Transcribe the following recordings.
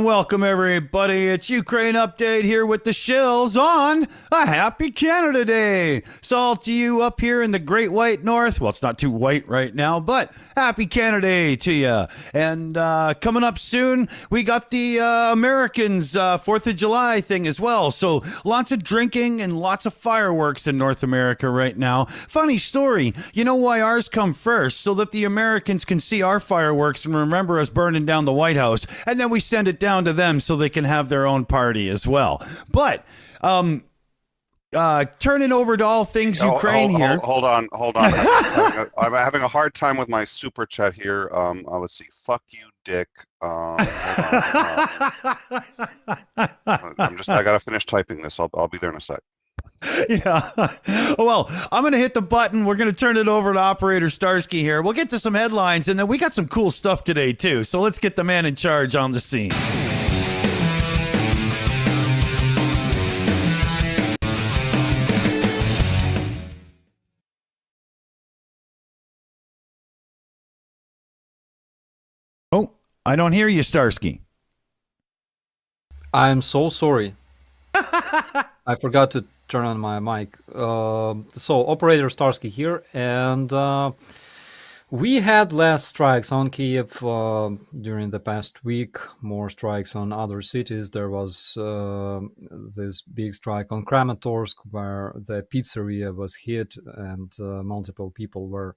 welcome everybody. It's Ukraine Update here with the Shills on a happy Canada Day. So all to you up here in the Great White North. Well, it's not too white right now, but happy Canada Day to you. And coming up soon, we got the Americans 4th of July thing as well. So lots of drinking and lots of fireworks in North America right now. Funny story. You know why ours come first? So that the Americans can see our fireworks and remember us burning down the White House. And then we send it down to them so they can have their own party as well. But turning over to all things Ukraine here. Hold on. I'm having a hard time with my super chat here. Let's see. Fuck you, Dick. I gotta finish typing this. I'll be there in a sec. Yeah. Well, I'm going to hit the button. We're going to turn it over to operator Starsky here. We'll get to some headlines, and then we got some cool stuff today, too. So let's get the man in charge on the scene. Oh, I don't hear you, Starsky. I'm so sorry. I forgot to turn on my mic. So operator Starsky here, and we had less strikes on Kiev during the past week, more strikes on other cities. There was this big strike on Kramatorsk where the pizzeria was hit and multiple people were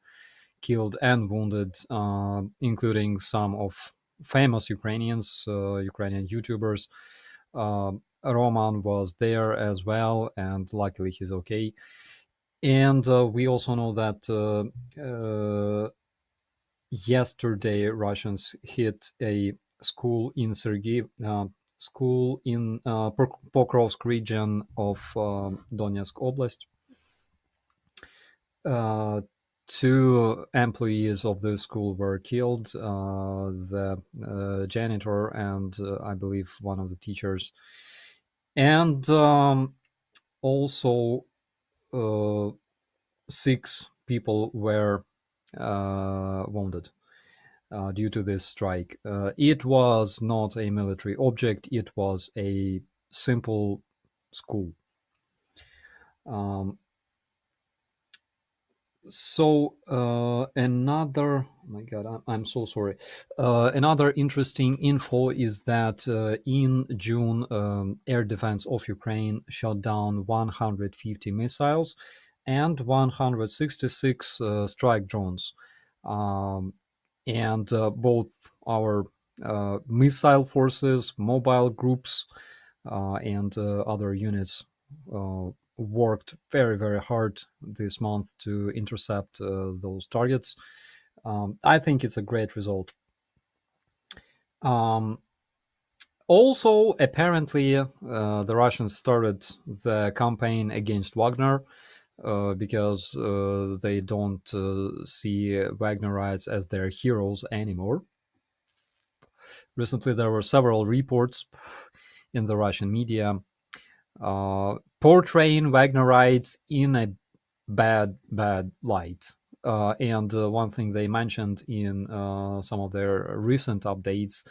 killed and wounded, including some of famous Ukrainians, Ukrainian YouTubers. Roman was there as well, and luckily he's okay. And we also know that yesterday Russians hit a school in school in Pokrovsk region of Donetsk Oblast. 2 employees of the school were killed, the janitor and I believe one of the teachers. And also 6 people were wounded due to this strike. It was not a military object, it was a simple school. So another, oh my God, I'm so sorry. Another interesting info is that in June, Air Defense of Ukraine shot down 150 missiles and 166 strike drones. And both our missile forces, mobile groups, and other units worked very, very hard this month to intercept those targets. I think it's a great result. Also, apparently, the Russians started the campaign against Wagner because they don't see Wagnerites as their heroes anymore. Recently, there were several reports in the Russian media portraying Wagnerites in a bad light. And one thing they mentioned in some of their recent updates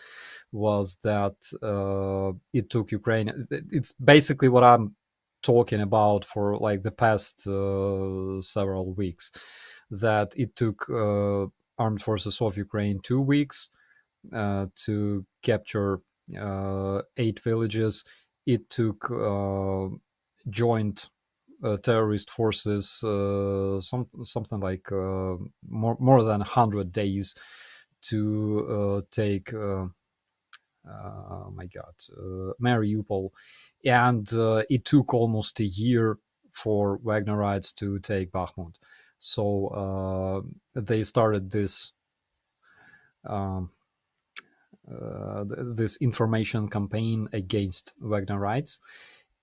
was that it took Ukraine. It's basically what I'm talking about for like the past several weeks, that it took armed forces of Ukraine 2 weeks to capture 8 villages. It took joint terrorist forces something like more than 100 days to take Mariupol, and it took almost a year for Wagnerites to take Bakhmut. So they started this this information campaign against Wagnerites.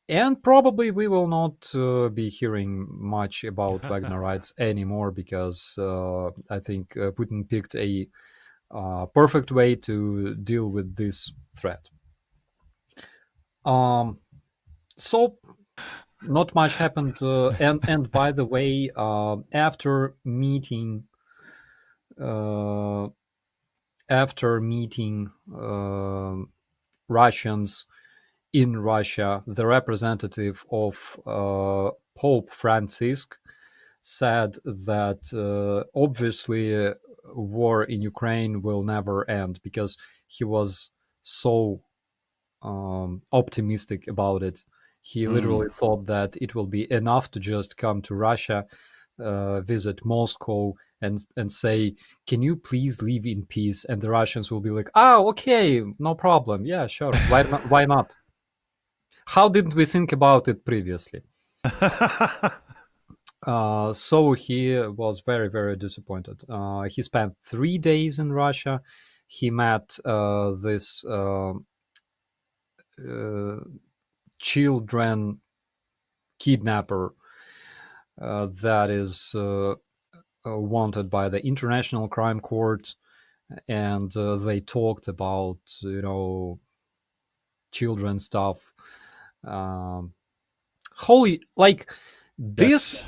And probably we will not be hearing much about Wagnerites anymore because I think Putin picked a perfect way to deal with this threat. So not much happened. And by the way, after meeting Russians in Russia, the representative of Pope Francis said that obviously war in Ukraine will never end, because he was so optimistic about it. He literally thought that it will be enough to just come to Russia, visit Moscow, and say, "Can you please leave in peace?" And the Russians will be like, "Oh, okay, no problem. Yeah, sure. Why not? Why not? How didn't we think about it previously?" So he was very, very disappointed. He spent 3 days in Russia. He met this children kidnapper that is wanted by the International Crime Court, and they talked about children stuff. Holy, like this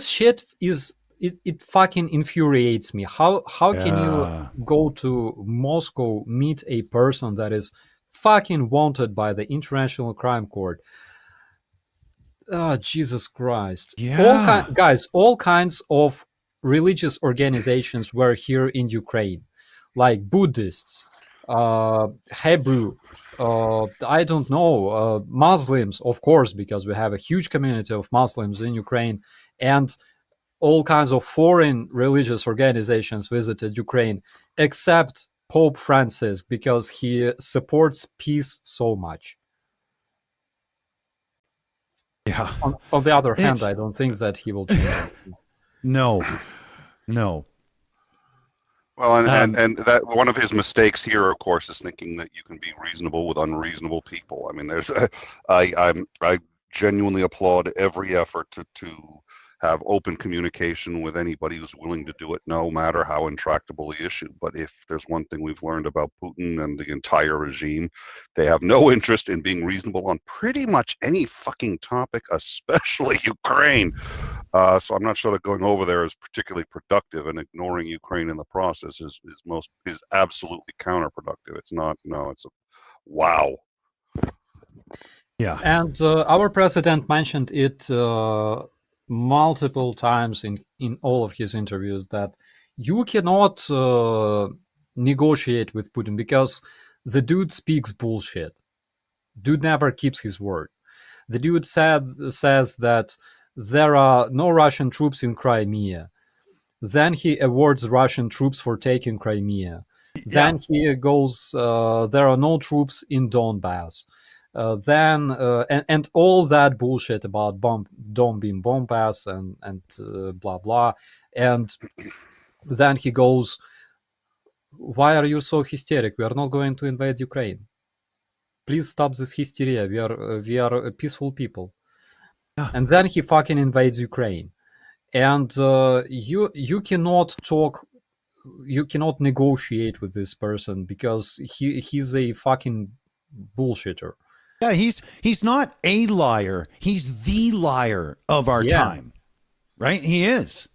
shit is it fucking infuriates me. How can you go to Moscow, meet a person that is fucking wanted by the International Crime Court? Oh, Jesus Christ. Yeah. All kinds of religious organizations were here in Ukraine, like Buddhists, Hebrew, I don't know, Muslims, of course, because we have a huge community of Muslims in Ukraine, and all kinds of foreign religious organizations visited Ukraine, except Pope Francis, because he supports peace so much. Yeah. On the other hand, I don't think that he will change it. No. Well, and that one of his mistakes here, of course, is thinking that you can be reasonable with unreasonable people. I mean, I genuinely applaud every effort to have open communication with anybody who's willing to do it, no matter how intractable the issue. But if there's one thing we've learned about Putin and the entire regime, they have no interest in being reasonable on pretty much any fucking topic, especially Ukraine. So I'm not sure that going over there is particularly productive, and ignoring Ukraine in the process is absolutely counterproductive. It's not. No, it's a wow. Yeah. And our president mentioned it multiple times in all of his interviews, that you cannot negotiate with Putin because the dude speaks bullshit. Dude never keeps his word. The dude says that there are no Russian troops in Crimea. Then he awards Russian troops for taking Crimea. Then he goes, there are no troops in Donbass. And all that bullshit about don't be in Donbass and blah blah. And then he goes, "Why are you so hysteric? We are not going to invade Ukraine. Please stop this hysteria. We are peaceful people." And then he fucking invades Ukraine. And you cannot talk, you cannot negotiate with this person because he's a fucking bullshitter. Yeah, he's not a liar. He's the liar of our time, right? He is.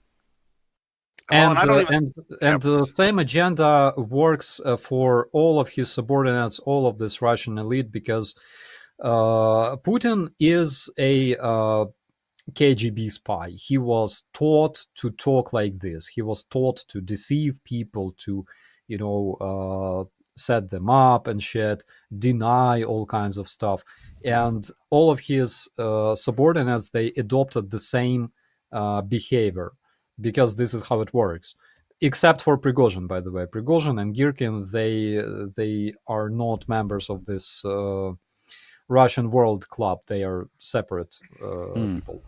And the same agenda works for all of his subordinates, all of this Russian elite, because Putin is a KGB spy. He was taught to talk like this. He was taught to deceive people, to, set them up and shit, deny all kinds of stuff. And all of his subordinates, they adopted the same behavior, because this is how it works. Except for Prigozhin, by the way. Prigozhin and Girkin, they are not members of this Russian World Club. They are separate people.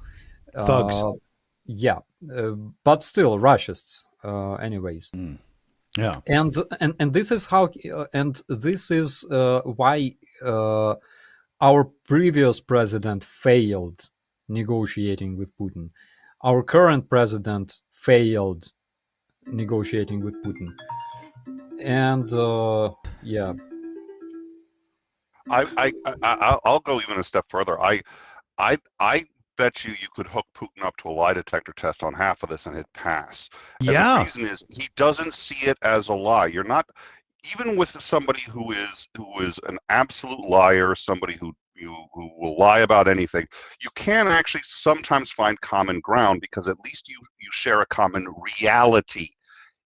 Thugs. But still Russists, anyways. Yeah. And this is how, and this is why our previous president failed negotiating with Putin. Our current president failed negotiating with Putin. And I'll go even a step further. I bet you could hook Putin up to a lie detector test on half of this and it'd pass. And the reason is he doesn't see it as a lie. You're not. even with somebody who is an absolute liar, somebody who will lie about anything, you can actually sometimes find common ground, because at least you share a common reality.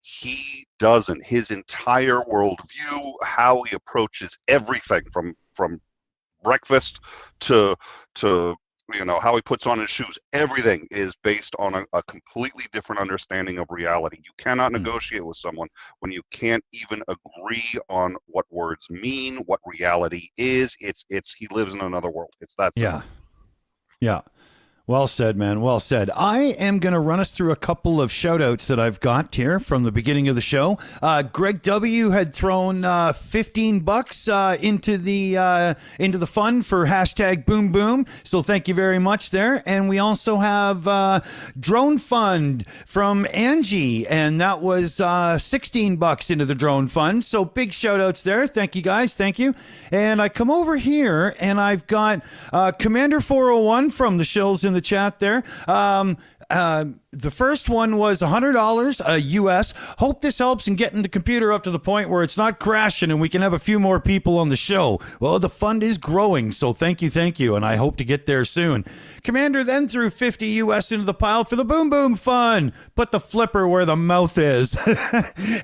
He doesn't. His entire worldview, how he approaches everything from breakfast to how he puts on his shoes, everything is based on a completely different understanding of reality. You cannot negotiate with someone when you can't even agree on what words mean, what reality is. It's he lives in another world. It's that simple. Yeah. Well said, man. Well said. I am going to run us through a couple of shout outs that I've got here from the beginning of the show. Greg W. had thrown $15 into the fund for hashtag boom boom. So thank you very much there. And we also have drone fund from Angie, and that was $16 into the drone fund. So big shout outs there. Thank you guys. Thank you. And I come over here and I've got Commander 401 from the Shills in the chat there. The first one was $100 US. Hope this helps in getting the computer up to the point where it's not crashing and we can have a few more people on the show. Well, the fund is growing, so thank you, and I hope to get there soon. Commander then threw $50 US into the pile for the Boom Boom Fund. Put the flipper where the mouth is.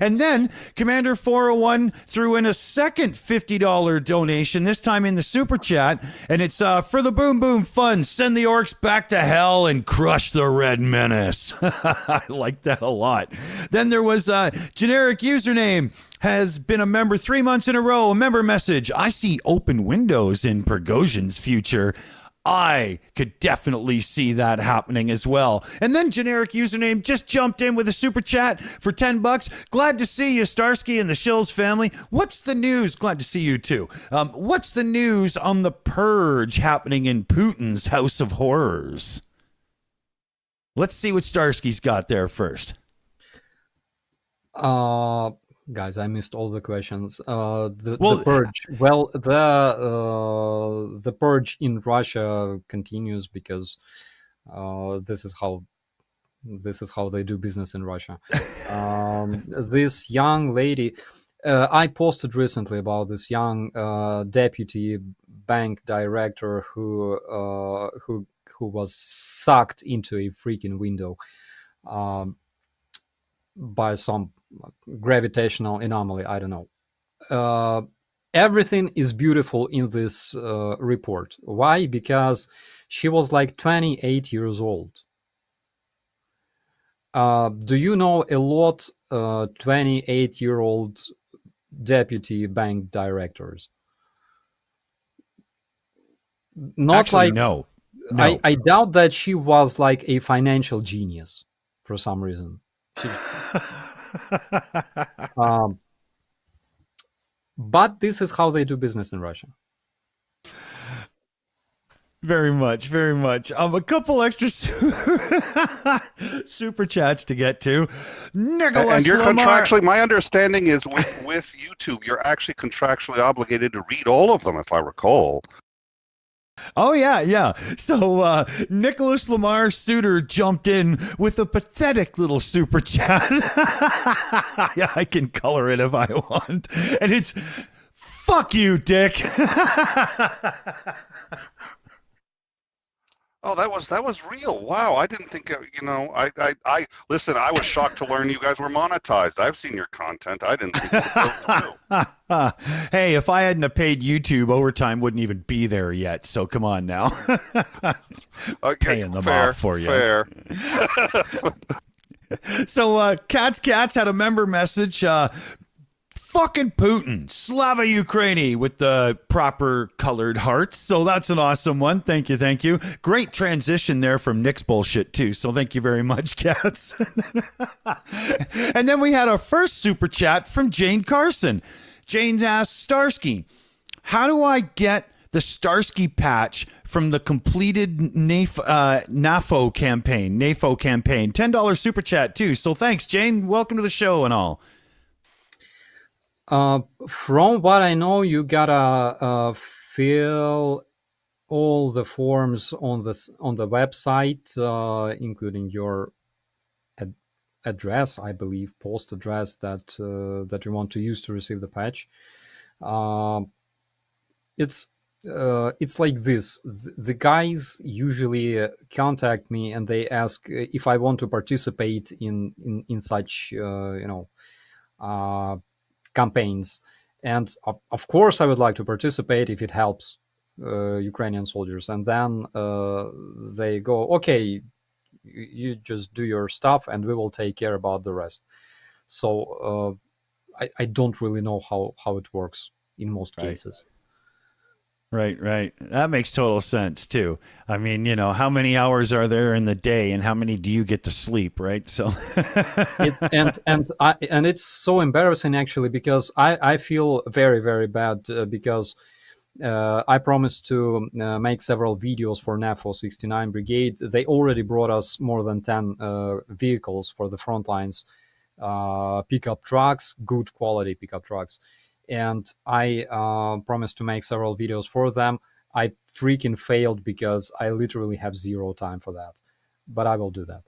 And then Commander 401 threw in a second $50 donation, this time in the super chat, and it's for the Boom Boom Fund. Send the orcs back to hell and crush the Red Menace. I like that a lot. Then there was a generic username, has been a member 3 months in a row. A member message. I see open windows in Prigozhin's future. I could definitely see that happening as well. And then generic username just jumped in with a super chat for $10. Glad to see you, Starsky and the Shills family. What's the news? Glad to see you too. What's the news on the purge happening in Putin's House of Horrors? Let's see what Starsky's got there first. Guys, I missed all the questions. The purge. Well, the purge in Russia continues because this is how they do business in Russia. This young lady, I posted recently about this young deputy bank director who was sucked into a freaking window by some gravitational anomaly. I don't know. Everything is beautiful in this report. Why? Because she was like 28 years old. Do you know a lot 28-year-old deputy bank directors? Not actually, like no. I doubt that she was like a financial genius for some reason. But this is how they do business in Russia. Very much, very much. A couple extra super chats to get to. Nicholas and you're Lamar. contractually, my understanding is with YouTube, you're actually contractually obligated to read all of them, if I recall. Oh, yeah. So Nicholas Lamar Suter jumped in with a pathetic little super chat. Yeah, I can color it if I want. And it's, fuck you, Dick. Oh, that was real. Wow, I didn't think, I listen, I was shocked to learn you guys were monetized. I've seen your content. I didn't think it was true. Hey, if I hadn't have paid YouTube, overtime wouldn't even be there yet. So come on now. Okay, paying them fair, off for you. Fair. So Cats had a member message. Fucking Putin, Slava Ukraini with the proper colored hearts. So that's an awesome one. Thank you. Great transition there from Nick's bullshit too. So thank you very much, Cats. And then we had our first super chat from Jane Carson. Jane asked Starsky, how do I get the Starsky patch from the completed NAFO campaign? $10 super chat too. So thanks, Jane. Welcome to the show and all. From what I know, you gotta fill all the forms on the website, including your address, I believe, post address that that you want to use to receive the patch. Um, it's like this. The guys usually contact me and they ask if I want to participate in such campaigns, and of course I would like to participate if it helps Ukrainian soldiers. And then they go, okay, you just do your stuff and we will take care about the rest. So I don't really know how it works in most cases. Right. That makes total sense too. I mean, how many hours are there in the day, and how many do you get to sleep, right? So, and it's so embarrassing actually, because I feel very, very bad because I promised to make several videos for NAFO 69 Brigade. They already brought us more than 10 vehicles for the front lines, pickup trucks, good quality pickup trucks. And I promised to make several videos for them. I freaking failed because I literally have zero time for that. But I will do that.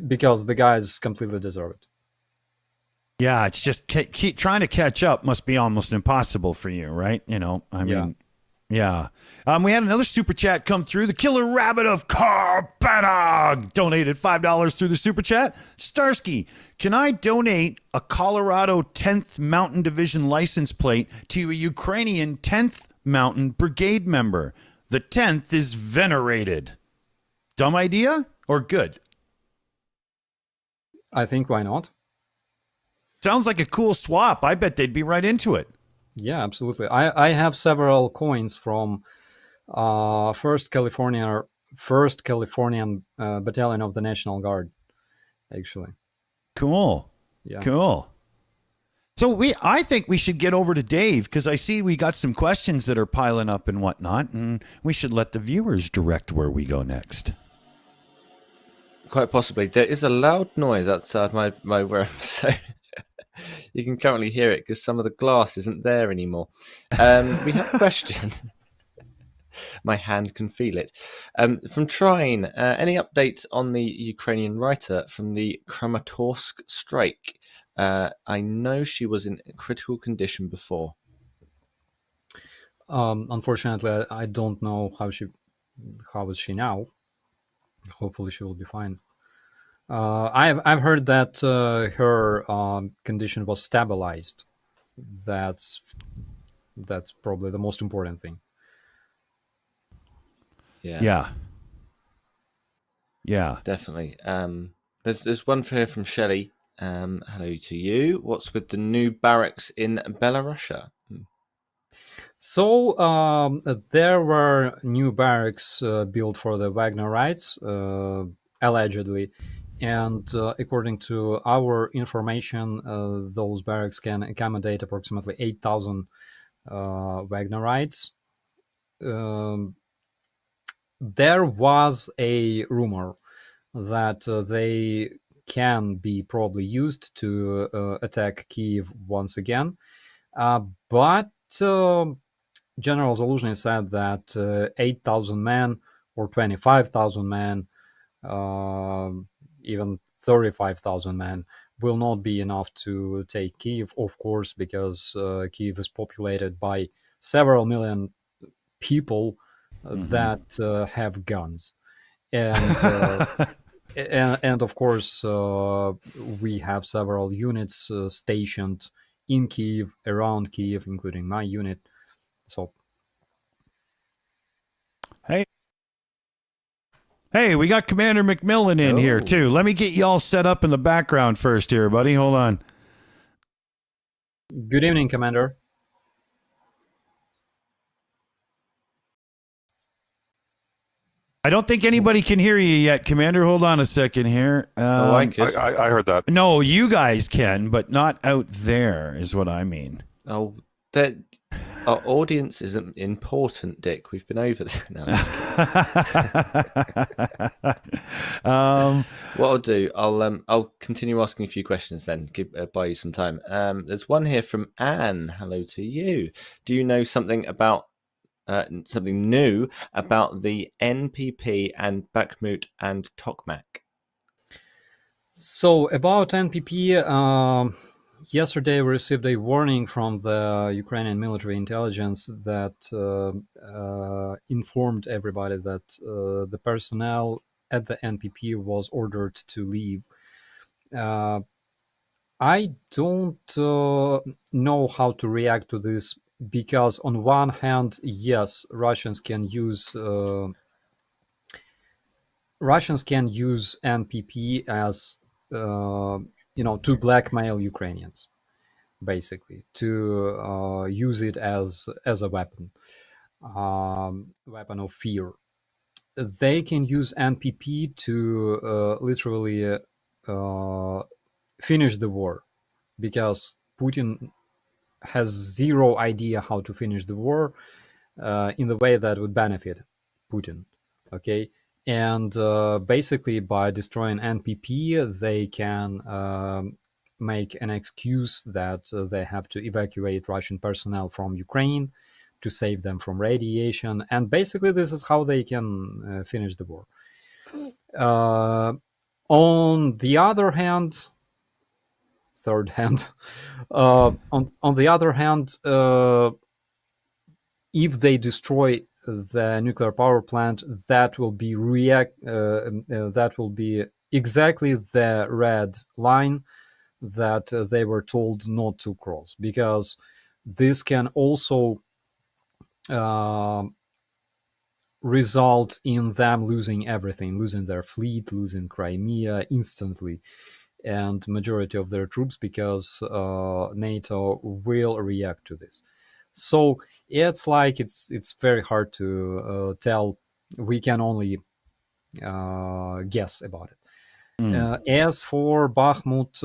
Because the guys completely deserve it. Yeah, it's just keep trying to catch up must be almost impossible for you, right? I mean, yeah. We had another super chat come through. The Killer Rabbit of Carpanog donated $5 through the super chat. Starsky, can I donate a Colorado 10th Mountain Division license plate to a Ukrainian 10th Mountain Brigade member? The 10th is venerated. Dumb idea or good? I think why not? Sounds like a cool swap. I bet they'd be right into it. Yeah, absolutely. I have several coins from First Californian Battalion of the National Guard, actually. Cool. Yeah. Cool. So I think we should get over to Dave, because I see we got some questions that are piling up and whatnot, and we should let the viewers direct where we go next. Quite possibly. There is a loud noise outside my room, so you can currently hear it because some of the glass isn't there anymore. We have a question. My hand can feel it. From Trine, any updates on the Ukrainian writer from the Kramatorsk strike? I know she was in critical condition before. Unfortunately, I don't know how is she now. Hopefully she will be fine. I've heard that her condition was stabilized. That's probably the most important thing. Yeah. Definitely. There's one here from Shelley. Hello to you. What's with the new barracks in Belarusia? So there were new barracks built for the Wagner raids, allegedly. And according to our information, those barracks can accommodate approximately 8,000 Wagnerites. There was a rumor that they can be probably used to attack Kyiv once again. But General Zaluzhny said that 8,000 men or 25,000 men, even 35,000 men will not be enough to take Kyiv, of course, because Kyiv is populated by several million people that have guns. And and of course, we have several units stationed in Kyiv, around Kyiv, including my unit. So, Hey, we got Commander McMillan in here too. Let me get you all set up in the background first here, buddy. Hold on. Good evening, Commander. I don't think anybody can hear you yet, Commander. Hold on a second here. I could. I heard that. No, you guys can, but not out there is what I mean. Oh, that our audience isn't important, Dick. We've been over this. No, what I'll do, I'll continue asking a few questions then. Buy you some time. There's one here from Anne. Hello to you. Do you know something about something new about the NPP and Bakhmut and Tokmak? So about NPP, yesterday we received a warning from the Ukrainian military intelligence that informed everybody that the personnel at the NPP was ordered to leave. I don't know how to react to this, because on one hand, yes, Russians can use NPP as to blackmail Ukrainians, basically, to use it as a weapon of fear. They can use NPP to literally finish the war, because Putin has zero idea how to finish the war in the way that would benefit Putin. Okay. And basically, by destroying NPP, they can make an excuse that they have to evacuate Russian personnel from Ukraine to save them from radiation. And basically, this is how they can finish the war. On the other hand, on the other hand, if they destroy the nuclear power plant, that will be exactly the red line that they were told not to cross, because this can also result in them losing everything, losing their fleet, losing Crimea instantly, and majority of their troops, because NATO will react to this. So it's like it's very hard to tell. We can only guess about it. As for Bakhmut,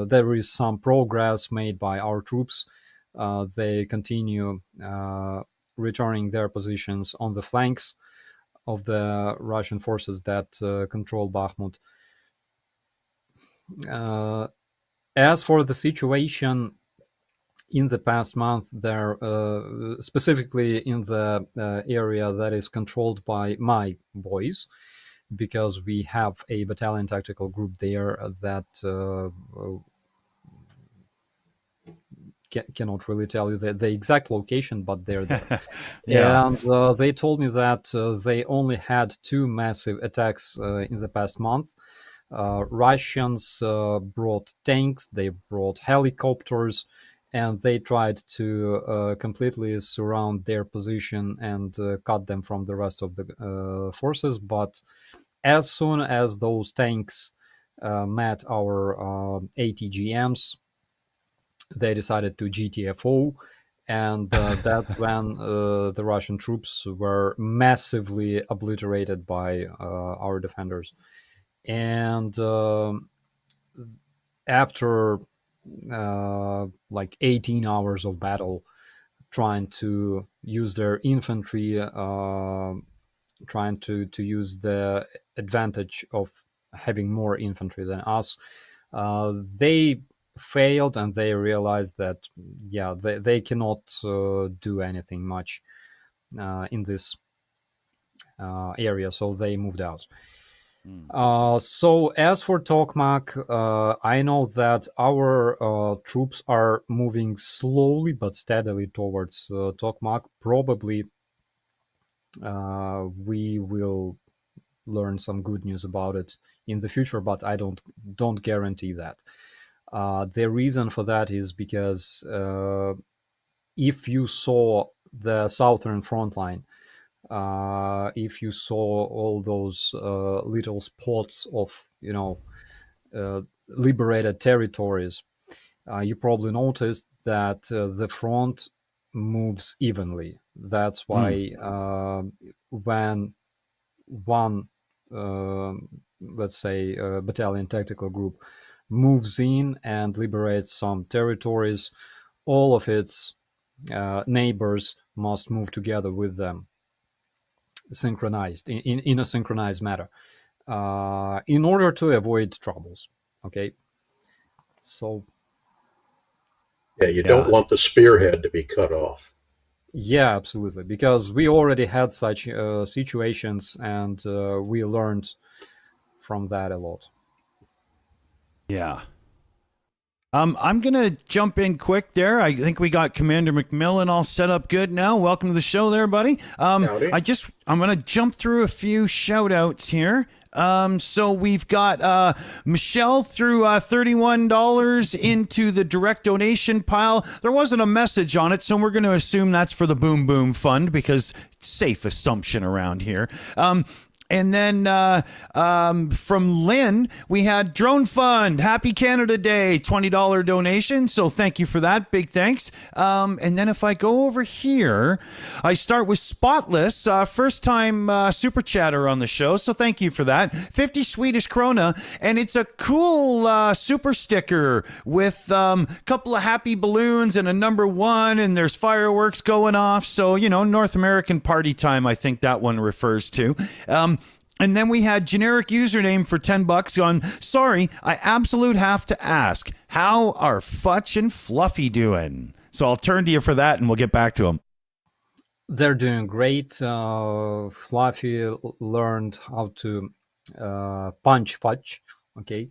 there is some progress made by our troops. They continue returning their positions on the flanks of the Russian forces that control Bakhmut. As for the situation in the past month, there, specifically in the area that is controlled by my boys, because we have a battalion tactical group there that cannot really tell you the exact location, but they're there. Yeah. And they told me that they only had 2 massive attacks in the past month. Russians brought tanks, they brought helicopters, and they tried to completely surround their position and cut them from the rest of the forces. But as soon as those tanks met our ATGMs, they decided to GTFO, and that's when the Russian troops were massively obliterated by our defenders. And after like 18 hours of battle, trying to use their infantry, trying to use the advantage of having more infantry than us, they failed, and they realized that they cannot do anything much in this area, so they moved out. So as for Tokmak, I know that our troops are moving slowly but steadily towards Tokmak. Probably we will learn some good news about it in the future, but I don't guarantee that. The reason for that is because if you saw the southern front line, if you saw all those little spots of liberated territories, you probably noticed that the front moves evenly. That's why when one, let's say, battalion tactical group moves in and liberates some territories, all of its neighbors must move together with them, synchronized in a synchronized manner, in order to avoid troubles. Okay, so you don't want the spearhead to be cut off. Yeah, absolutely, because we already had such situations, and we learned from that a lot. Yeah. I'm going to jump in quick there. I think we got Commander McMillan all set up good now. Welcome to the show there, buddy. Howdy. I'm going to jump through a few shout outs here. So we've got Michelle threw $31 into the direct donation pile. There wasn't a message on it, so we're going to assume that's for the Boom Boom Fund because safe assumption around here. And then from Lynn, we had Drone Fund, Happy Canada Day, $20 donation. So thank you for that. Big thanks. And then if I go over here, I start with Spotless, first time super chatter on the show. So thank you for that. 50 Swedish krona. And it's a cool super sticker with a couple of happy balloons and a number 1. And there's fireworks going off. So, you know, North American party time, I think that one refers to. And then we had generic username for $10 on, sorry, I absolute have to ask, how are Futch and Fluffy doing? So I'll turn to you for that and we'll get back to them. They're doing great. Fluffy learned how to punch Futch. Okay.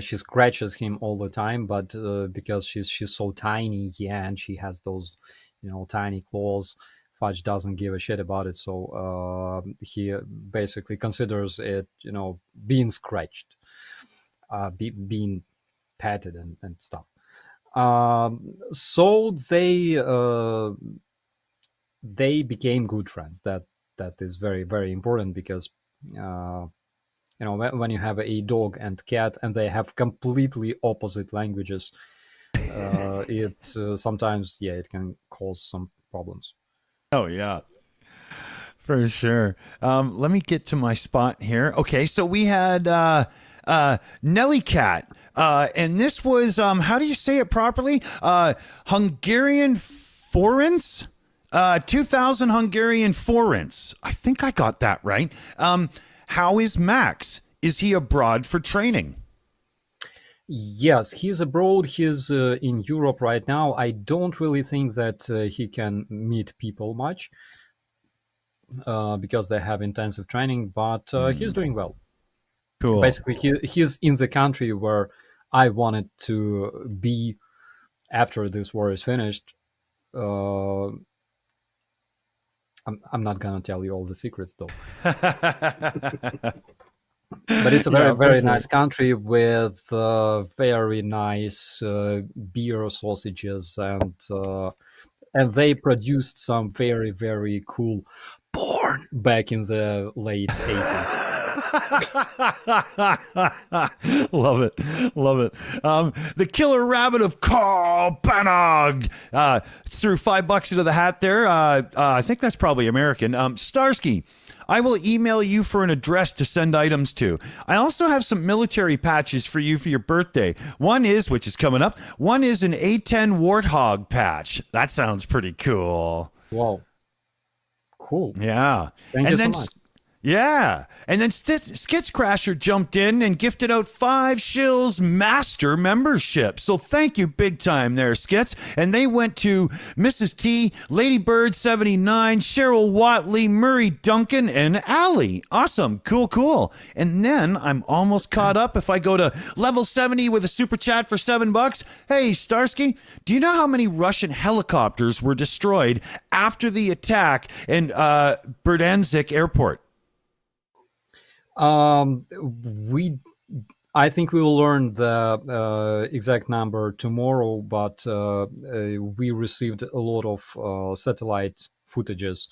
She scratches him all the time, but because she's so tiny, yeah, and she has those, you know, tiny claws, Fudge doesn't give a shit about it, so he basically considers it, you know, being scratched, being patted and stuff. So they became good friends. That is very, very important because you know, when you have a dog and cat and they have completely opposite languages, it sometimes, yeah, it can cause some problems. Oh, yeah, for sure. Let me get to my spot here. Okay, so we had Nelly Cat, and this was, how do you say it properly? Hungarian forints? 2,000 Hungarian forints. I think I got that right. How is Max? Is he abroad for training? Yes, he's abroad. He's in Europe right now. I don't really think that he can meet people much because they have intensive training, but he's doing well. Cool. Basically, he's in the country where I wanted to be after this war is finished. I'm not going to tell you all the secrets, though. But it's a very, very nice country with very nice beer, sausages, and they produced some very, very cool porn back in the late 80s. Love it. The Killer Rabbit of Carl Banog threw $5 into the hat there. I think that's probably American. Starsky, I will email you for an address to send items to. I also have some military patches for you for your birthday. One is, which is coming up, one is an A10 Warthog patch. That sounds pretty cool. Wow. Cool. Yeah. Thank you so much. Yeah. And then Skits Crasher jumped in and gifted out 5 Shills Master membership. So thank you big time there, Skits. And they went to Mrs. T, Ladybird 79, Cheryl Watley, Murray Duncan, and Allie. Awesome. Cool. And then I'm almost caught up if I go to level 70 with a super chat for $7. Hey, Starsky, do you know how many Russian helicopters were destroyed after the attack in Berdansk airport? I think we will learn the exact number tomorrow, but we received a lot of satellite footages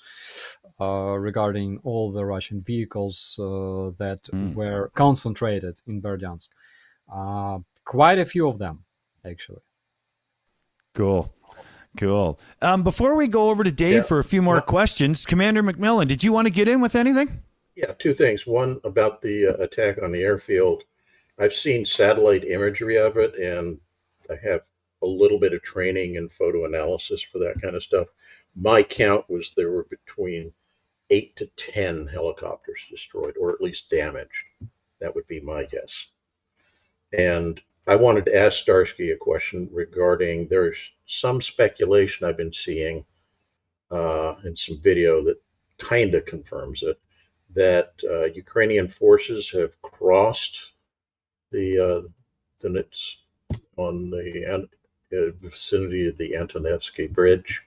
regarding all the Russian vehicles that were concentrated in Berdansk. Quite a few of them, actually. Cool. Before we go over to Dave for a few more questions, Commander McMillan, did you want to get in with anything? Yeah, 2 things. One, about the attack on the airfield. I've seen satellite imagery of it, and I have a little bit of training and photo analysis for that kind of stuff. My count was there were between 8 to 10 helicopters destroyed, or at least damaged. That would be my guess. And I wanted to ask Starsky a question regarding, there's some speculation I've been seeing in some video that kind of confirms it, that Ukrainian forces have crossed the Donetsk on the vicinity of the Antonevsky Bridge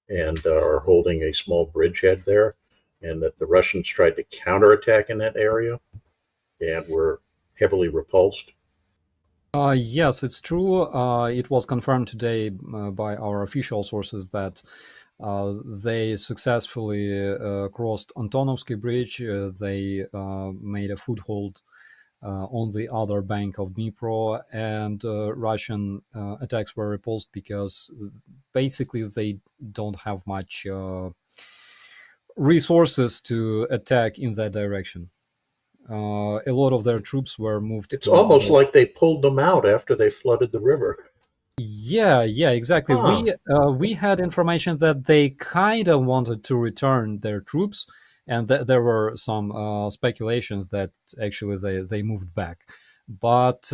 and are holding a small bridgehead there, and that the Russians tried to counterattack in that area and were heavily repulsed. Yes, it's true. It was confirmed today by our official sources that they successfully crossed Antonovsky Bridge. They made a foothold on the other bank of Dnipro, and Russian attacks were repulsed because basically they don't have much resources to attack in that direction. A lot of their troops were moved. It's almost like they pulled them out after they flooded the river. Yeah, exactly. We had information that they kind of wanted to return their troops, and there were some speculations that actually they moved back. But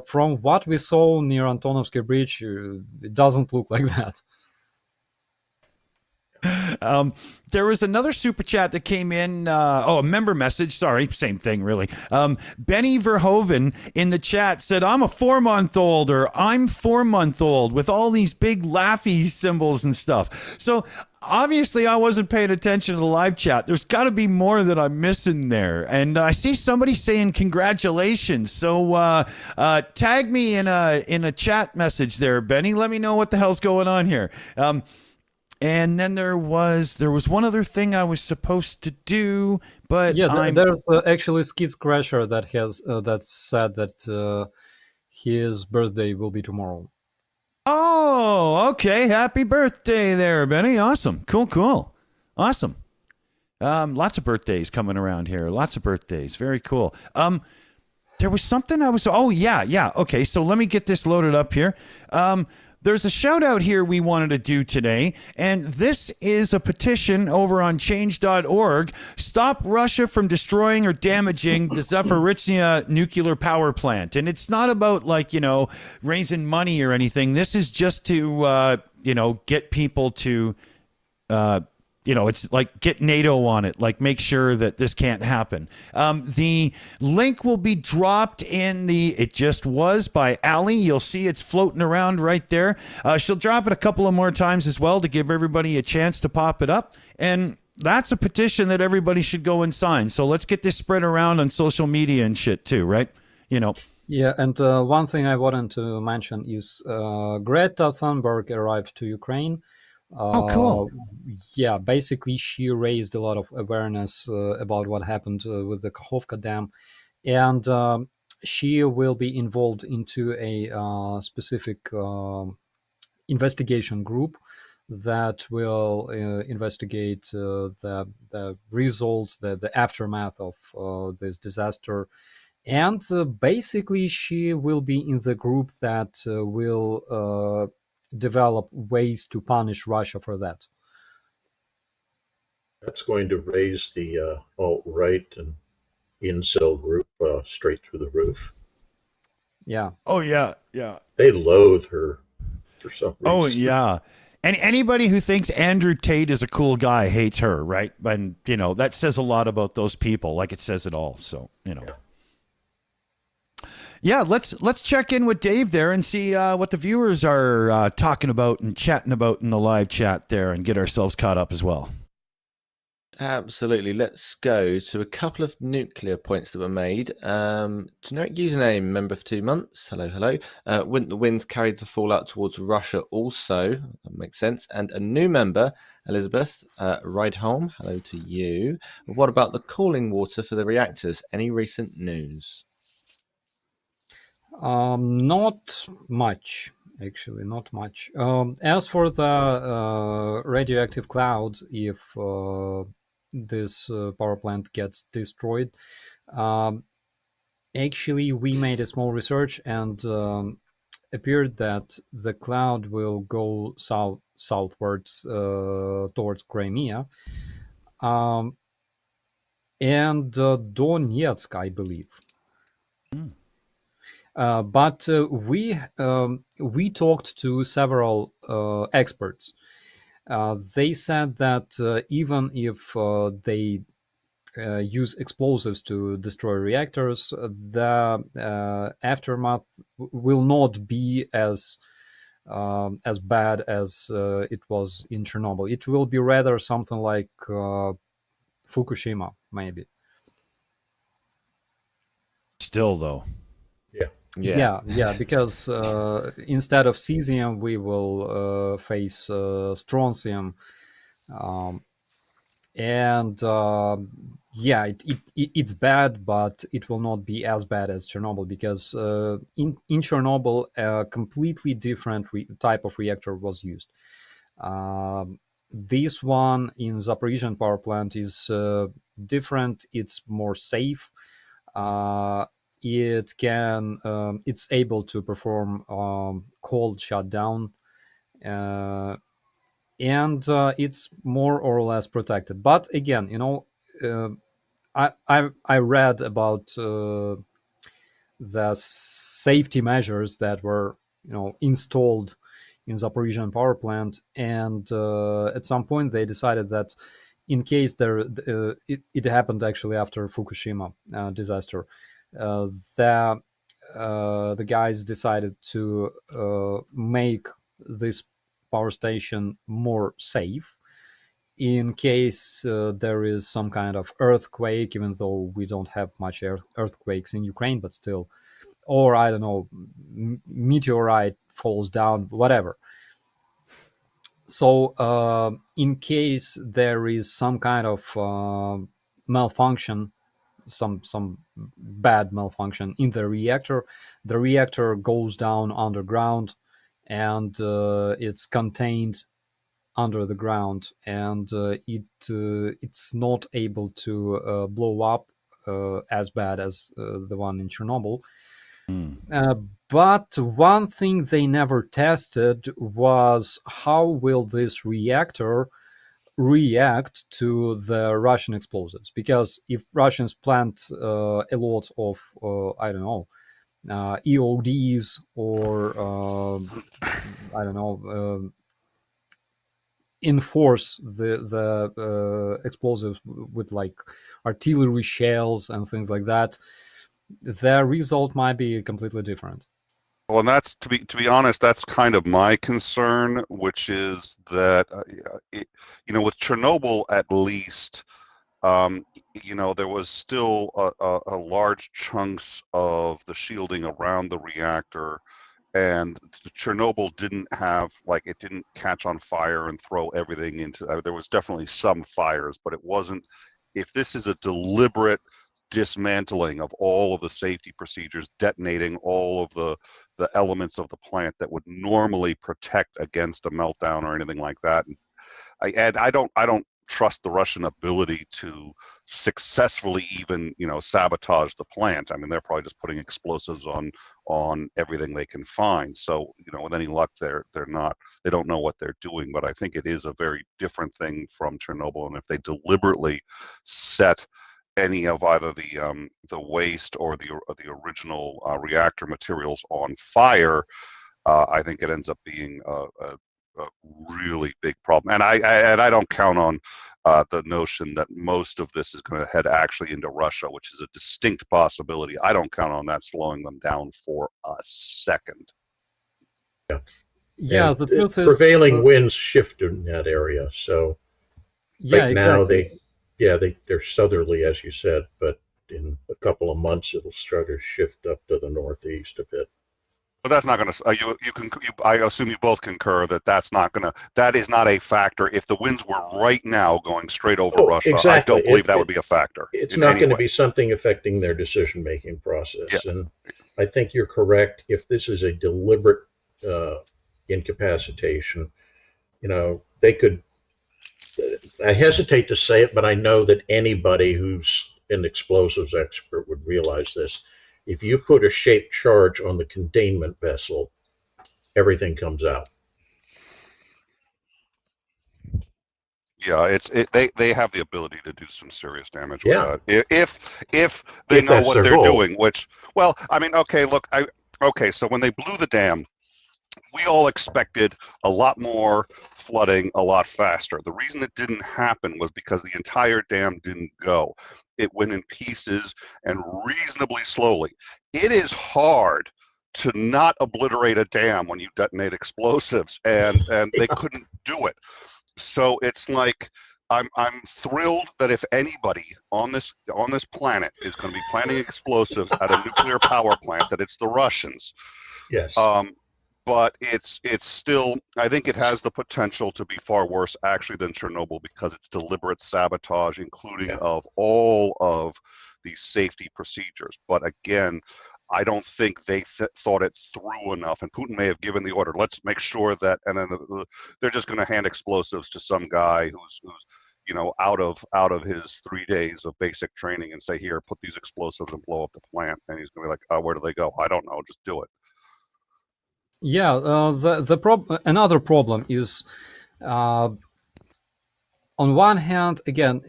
from what we saw near Antonovsky Bridge, it doesn't look like that. There was another super chat that came in. A member message. Sorry, same thing, really. Benny Verhoeven in the chat said, I'm a 4-month-old, or I'm 4-month-old, with all these big laughy symbols and stuff. So obviously I wasn't paying attention to the live chat. There's got to be more that I'm missing there. And I see somebody saying congratulations. So tag me in a chat message there, Benny. Let me know what the hell's going on here. And then there was one other thing I was supposed to do, but there's actually Skid Crasher that has that said that his birthday will be tomorrow. Oh, okay. Happy birthday there, Benny. Awesome. Cool. Awesome. Lots of birthdays coming around here. Lots of birthdays. Very cool. There was something I was. Oh yeah. Okay, so let me get this loaded up here. There's a shout out here we wanted to do today, and this is a petition over on change.org. Stop Russia from destroying or damaging the Zaporizhzhia nuclear power plant. And it's not about raising money or anything. This is just to get people to it's like get NATO on it, like make sure that this can't happen. The link will be dropped in It Just Was by Allie. You'll see it's floating around right there. She'll drop it a couple of more times as well to give everybody a chance to pop it up. And that's a petition that everybody should go and sign. So let's get this spread around on social media and shit too, right? Yeah, and one thing I wanted to mention is Greta Thunberg arrived to Ukraine. Cool. Yeah, basically she raised a lot of awareness about what happened with the Kakhovka Dam, and she will be involved into a specific investigation group that will investigate the results, the aftermath of this disaster. And basically she will be in the group that will develop ways to punish Russia for that. That's going to raise the alt-right and incel group straight through the roof. Yeah. Oh, yeah. They loathe her for some reason. Oh, yeah. And anybody who thinks Andrew Tate is a cool guy hates her, right? And, that says a lot about those people, like it says it all. So, Yeah, let's check in with Dave there and see what the viewers are talking about and chatting about in the live chat there, and get ourselves caught up as well. Absolutely. Let's go to a couple of nuclear points that were made. Generic username, member for 2 months. Hello. Wouldn't the winds carry the fallout towards Russia also? That makes sense. And a new member, Elizabeth, ride home. Hello to you. What about the cooling water for the reactors? Any recent news? Not much, actually, not much. As for the radioactive cloud, if this power plant gets destroyed, actually we made a small research and appeared that the cloud will go southwards towards Crimea and Donetsk, I believe. But we talked to several experts. They said that even if they use explosives to destroy reactors, the aftermath will not be as bad as it was in Chernobyl. It will be rather something like Fukushima, maybe. Still, though. Yeah, because instead of cesium, we will face strontium, and it's bad, but it will not be as bad as Chernobyl, because in Chernobyl a completely different type of reactor was used. This one in Zaporizhian power plant is different. It's more safe. It's able to perform cold shutdown, and it's more or less protected. But again, I read about the safety measures that were installed in Zaporizhian power plant, and at some point they decided that in case it happened actually after Fukushima disaster, the guys decided to make this power station more safe in case there is some kind of earthquake, even though we don't have much earthquakes in Ukraine, but still, or I don't know, meteorite falls down, whatever. So in case there is some kind of malfunction, some bad malfunction in the reactor goes down underground, and it's contained under the ground, and it's not able to blow up as bad as the one in Chernobyl. But one thing they never tested was how will this reactor react to the Russian explosives, because if Russians plant a lot of I don't know, EODs or I don't know, enforce the explosives with like artillery shells and things like that, the result might be completely different. Well, and that's to be honest, that's kind of my concern, which is that with Chernobyl at least, there was still a large chunks of the shielding around the reactor, and Chernobyl didn't have, like, it didn't catch on fire and throw everything into. There was definitely some fires, but it wasn't. If this is a deliberate dismantling of all of the safety procedures, detonating all of the elements of the plant that would normally protect against a meltdown or anything like that. And I don't trust the Russian ability to successfully even sabotage the plant. I mean, they're probably just putting explosives on everything they can find. So with any luck, they don't know what they're doing. But I think it is a very different thing from Chernobyl, and if they deliberately set any of either the waste or the original reactor materials on fire, I think it ends up being a really big problem. And I don't count on the notion that most of this is going to head actually into Russia, which is a distinct possibility. I don't count on that slowing them down for a second. Yeah, and the truth is prevailing winds shift in that area. So yeah, now exactly. they're southerly, as you said, but in a couple of months it'll start to shift up to the northeast a bit. But that's not going to. I assume you both concur that that is not a factor. If the winds were right now going straight over Russia, exactly. I don't believe that would be a factor. It's not going to be something affecting their decision-making process. Yeah. And I think you're correct. If this is a deliberate incapacitation, they could. I hesitate to say it, but I know that anybody who's an explosives expert would realize this. If you put a shaped charge on the containment vessel, everything comes out. Yeah, they have the ability to do some serious damage with that. If they know what they're doing, which, well, I mean, okay, look, so when they blew the dam, we all expected a lot more flooding a lot faster. The reason it didn't happen was because the entire dam didn't go. It went in pieces and reasonably slowly. It is hard to not obliterate a dam when you detonate explosives, and they couldn't do it. So it's like I'm thrilled that if anybody on this planet is going to be planting explosives at a nuclear power plant, that it's the Russians. Yes. But it's still, I think it has the potential to be far worse actually than Chernobyl, because it's deliberate sabotage, including of all of these safety procedures. But again, I don't think they thought it through enough, and Putin may have given the order, let's make sure that, and then they're just going to hand explosives to some guy who's out of his 3 days of basic training and say, here, put these explosives and blow up the plant, and he's going to be like, oh, where do they go? I don't know, just do it. Yeah, another problem is, on one hand, again,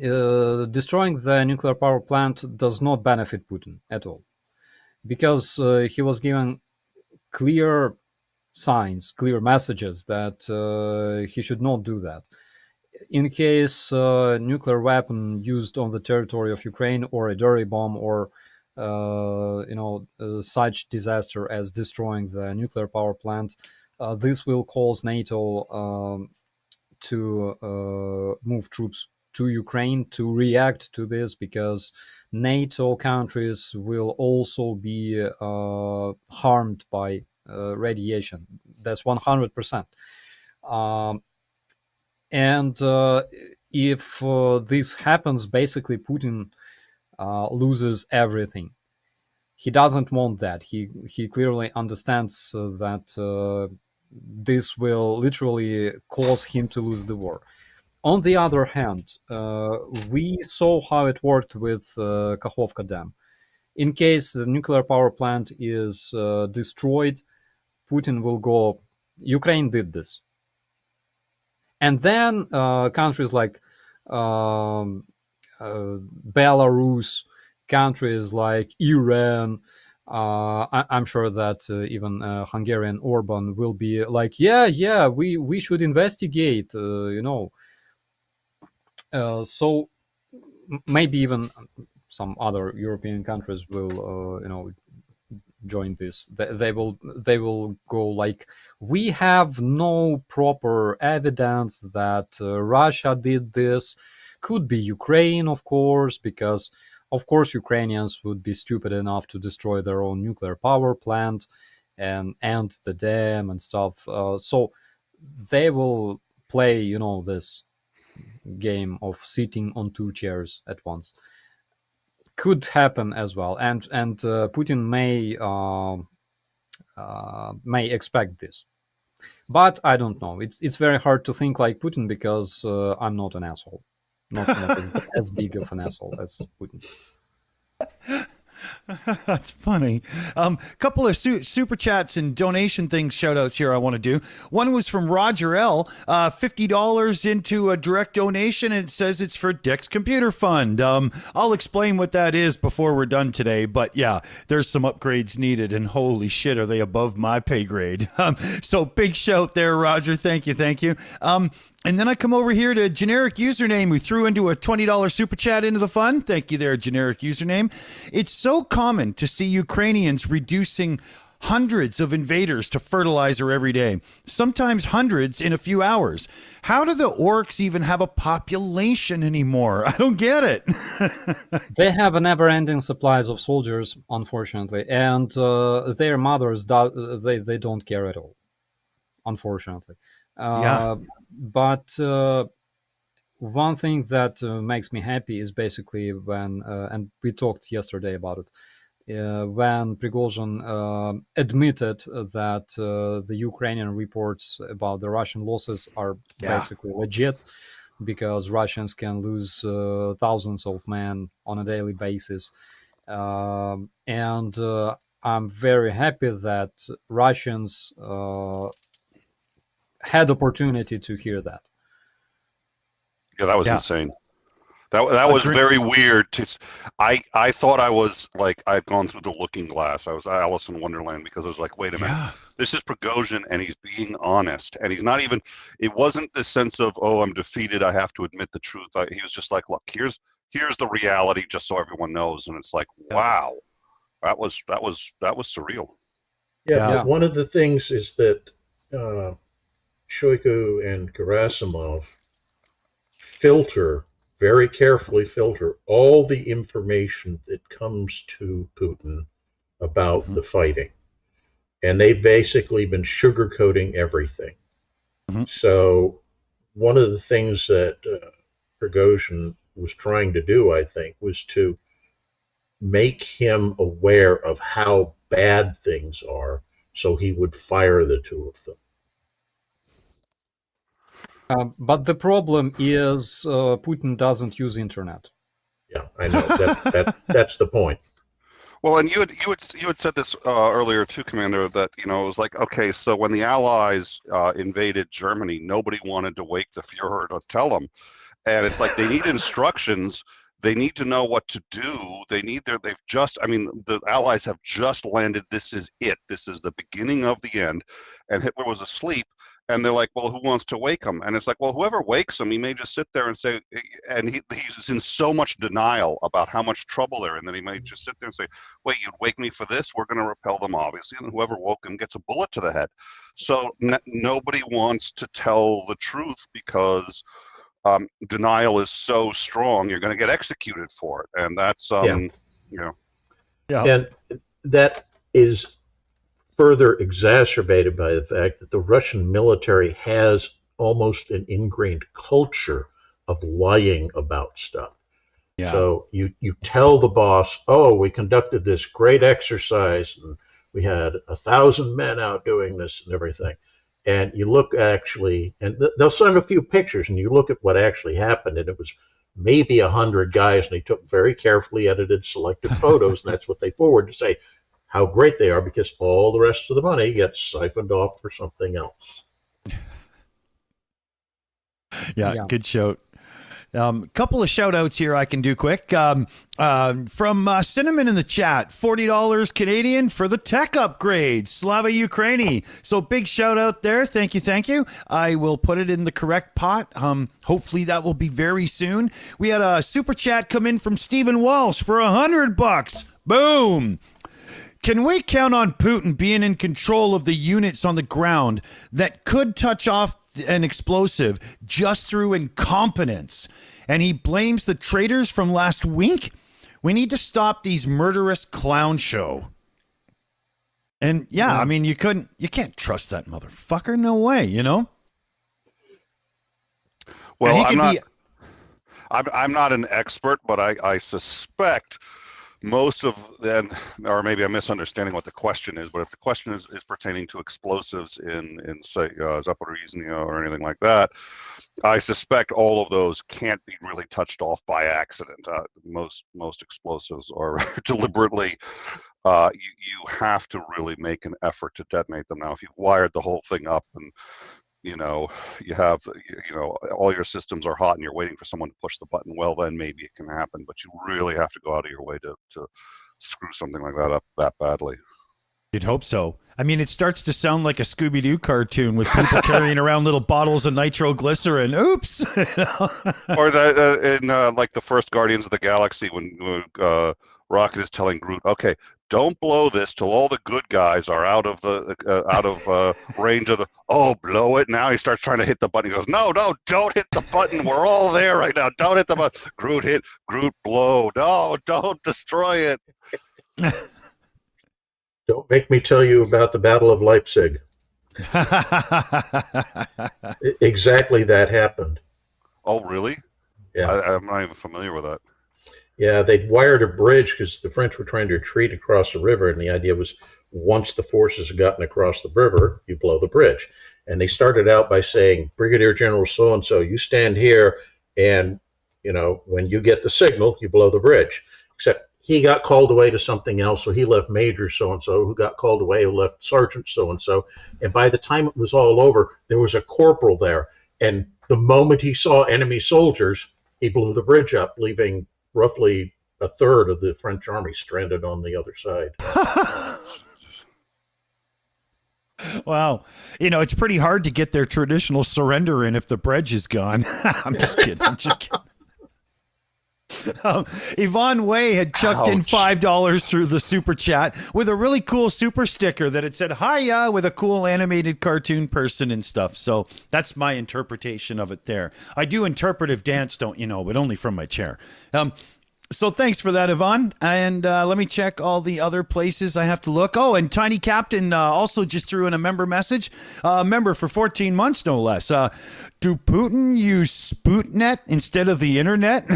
destroying the nuclear power plant does not benefit Putin at all, because he was given clear signs, clear messages that he should not do that. In case nuclear weapon used on the territory of Ukraine, or a dirty bomb, or such disaster as destroying the nuclear power plant, this will cause NATO to move troops to Ukraine to react to this, because NATO countries will also be harmed by radiation. That's 100%. And if this happens, basically Putin loses everything. He doesn't want that. He clearly understands that this will literally cause him to lose the war. On the other hand, we saw how it worked with Kakhovka Dam. In case the nuclear power plant is destroyed, Putin will go, Ukraine did this. And then countries like Belarus, countries like Iran, I'm sure that even Hungarian Orban will be like, we should investigate, so maybe even some other European countries will, join this. They will go like, we have no proper evidence that Russia did this. Could be Ukraine, of course, because of course Ukrainians would be stupid enough to destroy their own nuclear power plant and end the dam and stuff. So they will play, this game of sitting on two chairs at once. Could happen as well, and Putin may expect this, but I don't know. It's very hard to think like Putin, because I'm not an asshole, not as big of an asshole as Putin. That's funny. Couple of super chats and donation things, shout outs here I want to do. One was from Roger L. $50 into a direct donation, and it says it's for Dick's Computer Fund. I'll explain what that is before we're done today, but yeah, there's some upgrades needed, and holy shit, are they above my pay grade. So big shout there, Roger. Thank you. And then I come over here to Generic Username, who threw into a $20 super chat into the fund. Thank you there, Generic Username. It's so common to see Ukrainians reducing hundreds of invaders to fertilizer every day, sometimes hundreds in a few hours. How do the orcs even have a population anymore? I don't get it. They have a never-ending supplies of soldiers, unfortunately, and their mothers, they don't care at all, unfortunately. But one thing that makes me happy is basically when, and we talked yesterday about it, when Prigozhin admitted that the Ukrainian reports about the Russian losses are basically legit, because Russians can lose thousands of men on a daily basis. And I'm very happy that Russians had opportunity to hear that. Yeah, that was insane. That was very weird. I thought I was like I'd gone through the looking glass. I was Alice in Wonderland because I was like, wait a minute, this is Prigozhin and he's being honest and he's not even. It wasn't this sense of I'm defeated. I have to admit the truth. He was just like, look, here's the reality, just so everyone knows. And it's like, wow, that was surreal. Yeah. But one of the things is that Shoigu and Gerasimov very carefully filter all the information that comes to Putin about the fighting. And they've basically been sugarcoating everything. So one of the things that Prigozhin was trying to do, I think, was to make him aware of how bad things are so he would fire the two of them. But the problem is Putin doesn't use internet. Yeah, I know. That's the point. Well, and you had said this earlier too, Commander, that it was like, okay, so when the Allies invaded Germany, nobody wanted to wake the Fuhrer to tell them, and it's like they need instructions. They need to know what to do. The Allies have just landed. This is it. This is the beginning of the end. And Hitler was asleep. And they're like, well, who wants to wake him? And it's like, well, whoever wakes him, he may just sit there and say, and he's in so much denial about how much trouble they're in that he may just sit there and say, wait, you'd wake me for this? We're going to repel them, obviously. And whoever woke him gets a bullet to the head. So nobody wants to tell the truth because denial is so strong, you're going to get executed for it. And that's, And that is further exacerbated by the fact that the Russian military has almost an ingrained culture of lying about stuff. Yeah. So you tell the boss, we conducted this great exercise and we had 1,000 men out doing this and everything. And you look actually, and they'll send a few pictures and you look at what actually happened, and it was maybe 100 guys, and they took very carefully edited, selected photos, and that's what they forward to say how great they are, because all the rest of the money gets siphoned off for something else. Yeah, good shout. Couple of shout outs here I can do quick. From Cinnamon in the chat, $40 Canadian for the tech upgrade. Slava Ukraini. So big shout out there. Thank you. I will put it in the correct pot. Hopefully that will be very soon. We had a super chat come in from Stephen Walsh for $100. Boom. Can we count on Putin being in control of the units on the ground that could touch off an explosive just through incompetence? And he blames the traitors from last week? We need to stop these murderous clown show. And I mean, you can't trust that motherfucker. No way, Well, I'm not an expert, but I suspect most of them, or maybe I'm misunderstanding what the question is, but if the question is pertaining to explosives in say, Zaporizhzhia or anything like that, I suspect all of those can't be really touched off by accident. Most explosives are deliberately, you have to really make an effort to detonate them. Now, if you've wired the whole thing up and you have, all your systems are hot and you're waiting for someone to push the button, well, then maybe it can happen, but you really have to go out of your way to screw something like that up that badly. You'd hope so. I mean, it starts to sound like a Scooby-Doo cartoon with people carrying around little bottles of nitroglycerin. Oops. Or in like the first Guardians of the Galaxy when Rocket is telling Groot, okay, don't blow this till all the good guys are out of range of the. Oh, blow it now! He starts trying to hit the button. He goes, no, don't hit the button. We're all there right now. Don't hit the button. Groot blow. No, don't destroy it. Don't make me tell you about the Battle of Leipzig. Exactly that happened. Oh, really? Yeah, I'm not even familiar with that. Yeah, they'd wired a bridge because the French were trying to retreat across the river, and the idea was once the forces had gotten across the river, you blow the bridge. And they started out by saying, Brigadier General so-and-so, you stand here, and, when you get the signal, you blow the bridge. Except he got called away to something else, so he left Major so-and-so, who got called away, who left Sergeant so-and-so. And by the time it was all over, there was a corporal there. And the moment he saw enemy soldiers, he blew the bridge up, leaving roughly a third of the French army stranded on the other side. Wow. It's pretty hard to get their traditional surrender in if the bridge is gone. I'm just kidding. Yvonne Way had chucked in Ouch. $5 through the super chat with a really cool super sticker that it said "Hiya" with a cool animated cartoon person and stuff. So that's my interpretation of it there. I do interpretive dance, don't you know, but only from my chair. So thanks for that, Yvonne. And let me check all the other places I have to look. Oh, and Tiny Captain also just threw in a member message. Member for 14 months, no less. Do Putin use Sputnet instead of the internet?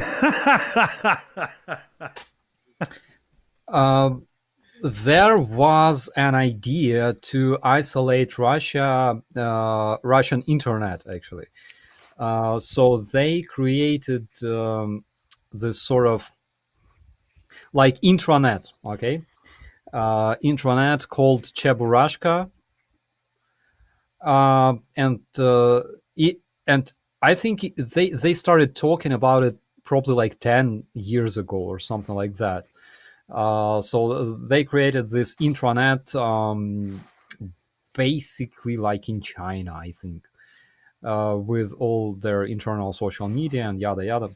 There was an idea to isolate Russian internet, actually. So they created this sort of like intranet, okay? Intranet called Cheburashka. And I think they started talking about it probably like 10 years ago or something like that. So they created this intranet basically like in China, I think, with all their internal social media and yada yada.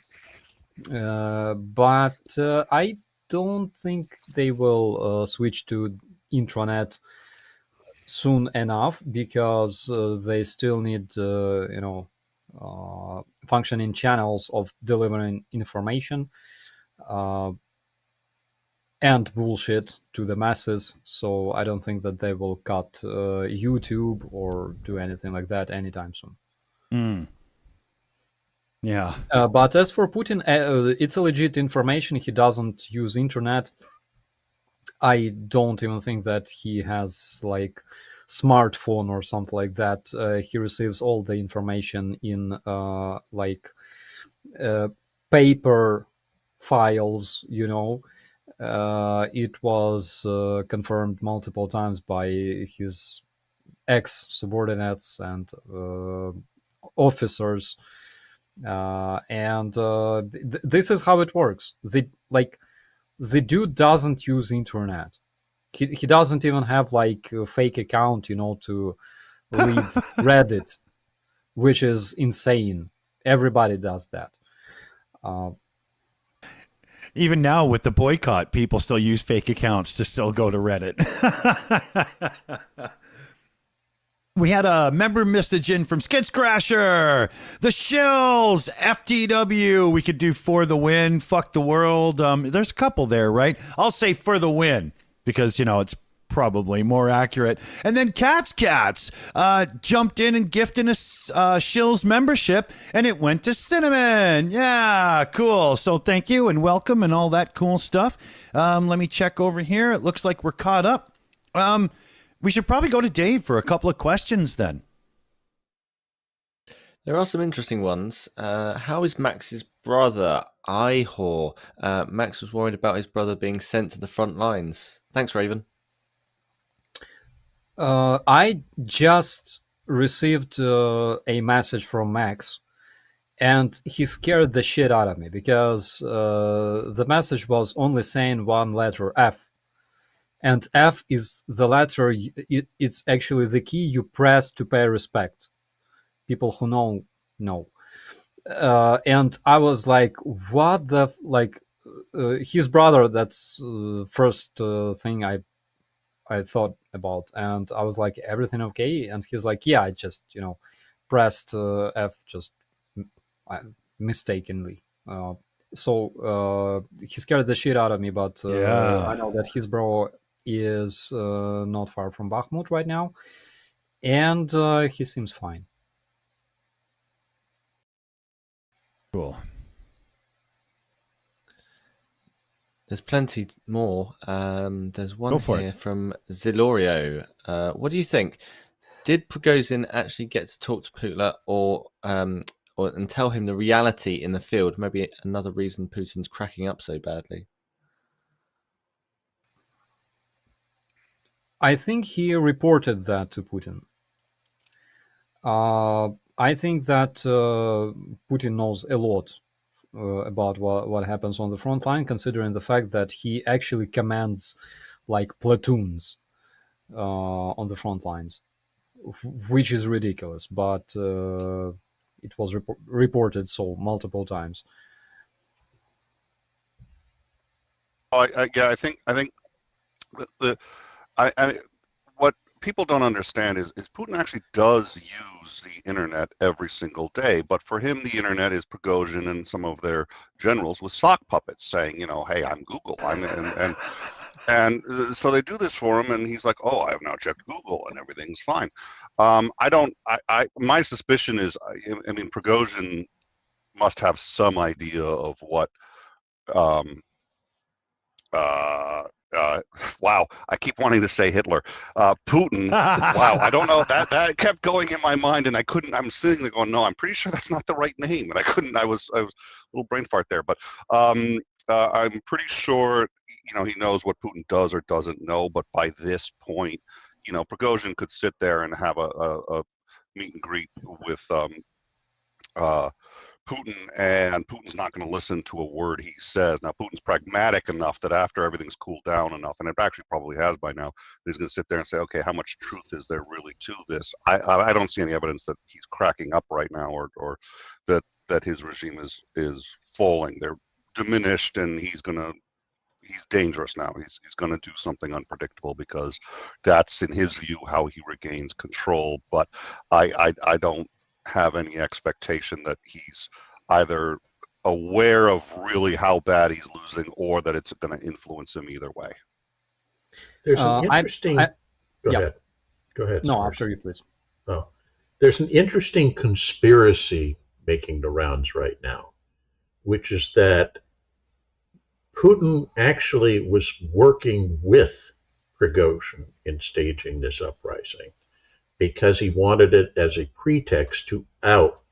But I don't think they will switch to intranet soon enough, because they still need functioning channels of delivering information and bullshit to the masses. So I don't think that they will cut YouTube or do anything like that anytime soon. Yeah. But as for Putin, it's a legit information. He doesn't use internet. I don't even think that he has like smartphone or something like that. He receives all the information in paper files. It was confirmed multiple times by his ex-subordinates and officers. This is how it works. The dude doesn't use internet. He doesn't even have like a fake account, to read Reddit, which is insane. Everybody does that. Even now with the boycott, people still use fake accounts to still go to Reddit. We had a member message in from Skids Crasher. The Shills, FTW. We could do for the win, fuck the world. There's a couple there, right? I'll say for the win because, it's probably more accurate. And then Cats jumped in and gifted us Shills membership, and it went to Cinnamon. Yeah, cool. So thank you and welcome and all that cool stuff. Let me check over here. It looks like we're caught up. We should probably go to Dave for a couple of questions then. There are some interesting ones. How is Max's brother, Ihor? Max was worried about his brother being sent to the front lines. Thanks, Raven. I just received a message from Max, and he scared the shit out of me because the message was only saying one letter, F. And F is the letter, it's actually the key you press to pay respect. People who know. And I was like, what the, his brother, that's first thing I thought about. And I was like, everything okay? And he's like, yeah, I just, pressed F just mistakenly. So he scared the shit out of me, but I know that his bro is not far from Bakhmut right now, and he seems fine. Cool. There's plenty more. There's one here from Zilorio. What do you think? Did Prigozhin actually get to talk to Putla and tell him the reality in the field? Maybe another reason Putin's cracking up so badly. I think he reported that to Putin. I think that Putin knows a lot about what happens on the front line, considering the fact that he actually commands like platoons on the front lines, which is ridiculous, but it was reported so multiple times. Yeah, I think what people don't understand is Putin actually does use the internet every single day, but for him the internet is Prigozhin and some of their generals with sock puppets saying, hey, I'm Google, and so they do this for him, and he's like, oh, I have now checked Google and everything's fine. My suspicion is, I mean, Prigozhin must have some idea of what wow, I keep wanting to say Hitler. Putin, wow, I don't know, that kept going in my mind, and I'm sitting there going, no, I'm pretty sure that's not the right name, and I was a little brain fart there, but I'm pretty sure, he knows what Putin does or doesn't know, but by this point, Prigozhin could sit there and have a meet and greet with Putin, and Putin's not going to listen to a word he says. Now, Putin's pragmatic enough that after everything's cooled down enough, and it actually probably has by now, he's going to sit there and say, okay, how much truth is there really to this? I don't see any evidence that he's cracking up right now, or that his regime is falling. They're diminished, and he's dangerous now. He's going to do something unpredictable, because that's, in his view, how he regains control. But I don't have any expectation that he's either aware of really how bad he's losing, or that it's going to influence him either way. There's an interesting. Go yeah. ahead. Go ahead. No, Stars. after you, please. Oh, there's an interesting conspiracy making the rounds right now, which is that Putin actually was working with Prigozhin in staging this uprising, because he wanted it as a pretext to oust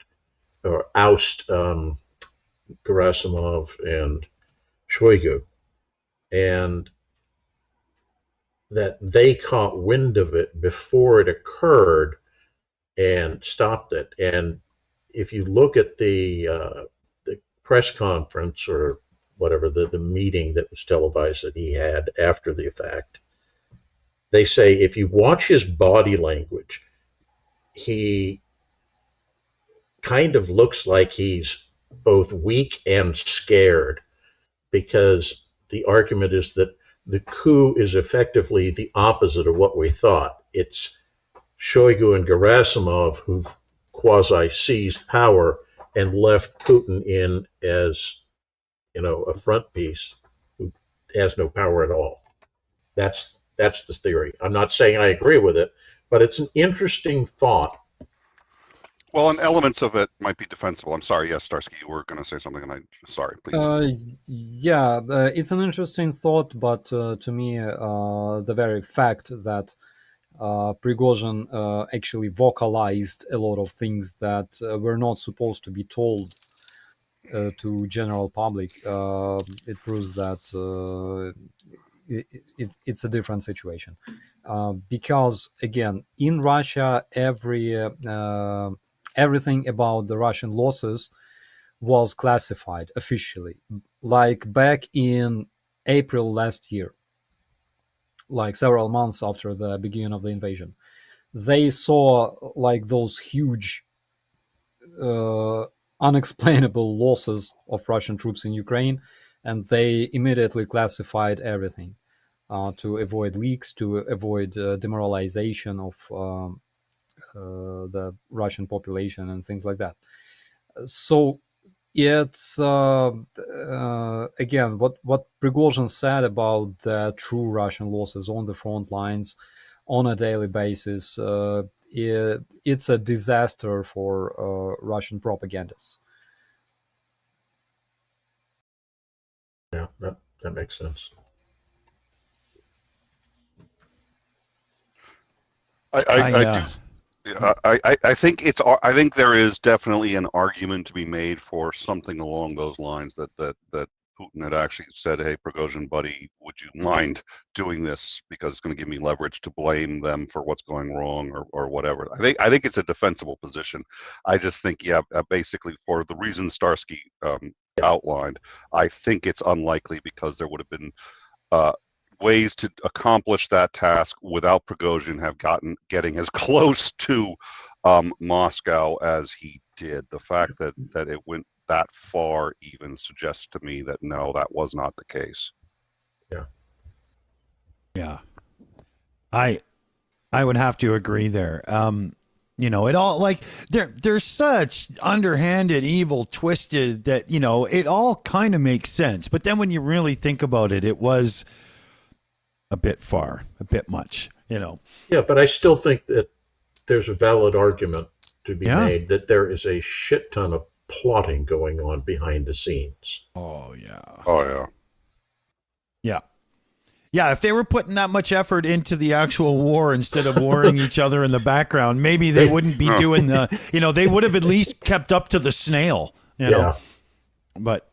Gerasimov and Shoigu, and that they caught wind of it before it occurred and stopped it. And if you look at the press conference, or whatever, the meeting that was televised that he had after the fact, they say if you watch his body language, he kind of looks like he's both weak and scared, because the argument is that the coup is effectively the opposite of what we thought. It's Shoigu and Gerasimov who've quasi-seized power and left Putin in as, a front piece who has no power at all. That's the theory. I'm not saying I agree with it, but it's an interesting thought. Well, and elements of it might be defensible. I'm sorry. Yes, Starsky, you were going to say something, and sorry, please. It's an interesting thought, but to me, the very fact that Prigozhin actually vocalized a lot of things that were not supposed to be told to general public, it proves that it's a different situation. Because, again, in Russia, everything about the Russian losses was classified officially. Like back in April last year, like several months after the beginning of the invasion, they saw like those huge unexplainable losses of Russian troops in Ukraine, and they immediately classified everything to avoid leaks, to avoid demoralization of the Russian population and things like that. So it's again what Prigozhin said about the true Russian losses on the front lines on a daily basis. It's a disaster for Russian propagandists. Yeah, that makes sense. I think I think there is definitely an argument to be made for something along those lines, that Putin had actually said, "Hey, Prigozhin, buddy, would you mind doing this, because it's going to give me leverage to blame them for what's going wrong, or whatever." I think it's a defensible position. I just think, basically for the reason Starsky outlined. I think it's unlikely because there would have been ways to accomplish that task without Prigozhin getting as close to Moscow as he did. The fact that it went that far even suggests to me that no, that was not the case. Yeah. I would have to agree there. It all, like, there's such underhanded, evil, twisted that, it all kind of makes sense. But then when you really think about it, it was a bit far, a bit much, Yeah, but I still think that there's a valid argument to be made that there is a shit ton of plotting going on behind the scenes. Oh, yeah. Oh, yeah. Yeah. Yeah, if they were putting that much effort into the actual war instead of warring each other in the background, maybe they wouldn't be doing they would have at least kept up to the snail, know. But,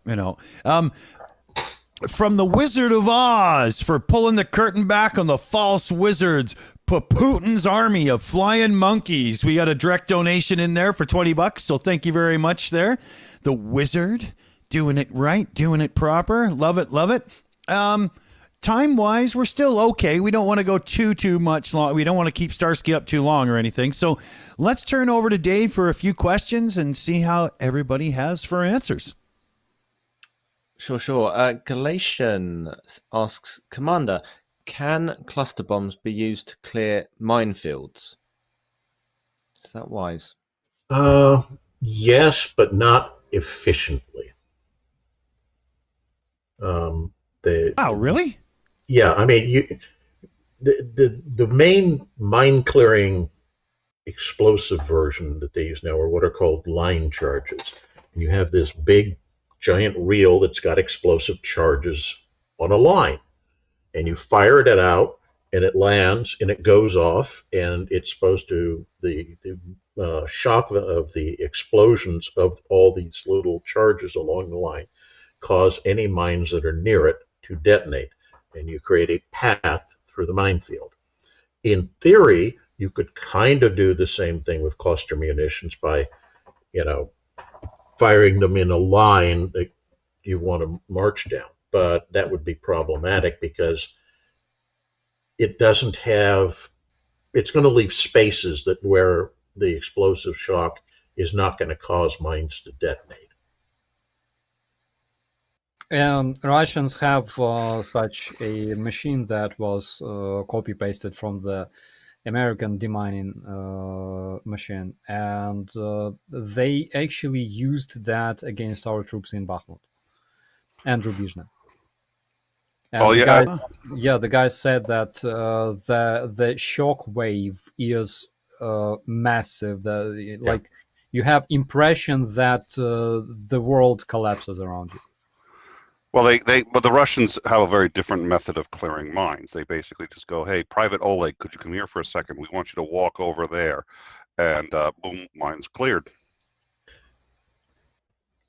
from the Wizard of Oz for pulling the curtain back on the false wizards, Putin's army of flying monkeys. We got a direct donation in there for $20, so thank you very much there. The Wizard, doing it right, doing it proper. Love it, love it. Time-wise, we're still okay. We don't want to go too much long. We don't want to keep Starsky up too long or anything. So let's turn over to Dave for a few questions and see how everybody has for answers. Sure. Galatian asks, Commander, can cluster bombs be used to clear minefields? Is that wise? Yes, but not efficiently. Wow, really? Yeah, I mean, the main mine clearing explosive version that they use now are what are called line charges. And you have this big giant reel that's got explosive charges on a line, and you fire it out, and it lands, and it goes off, and it's supposed to the shock of the explosions of all these little charges along the line cause any mines that are near it to detonate, and you create a path through the minefield. In theory, you could kind of do the same thing with cluster munitions by, firing them in a line that you want to march down. But that would be problematic because it's going to leave spaces that where the explosive shock is not going to cause mines to detonate. And Russians have such a machine that was copy-pasted from the American demining machine, and they actually used that against our troops in Bakhmut and Rubizhne. And the guy said that the shock wave is massive. You have impression that the world collapses around you. Well, but the Russians have a very different method of clearing mines. They basically just go, "Hey, Private Oleg, could you come here for a second? We want you to walk over there," and boom, mine's cleared.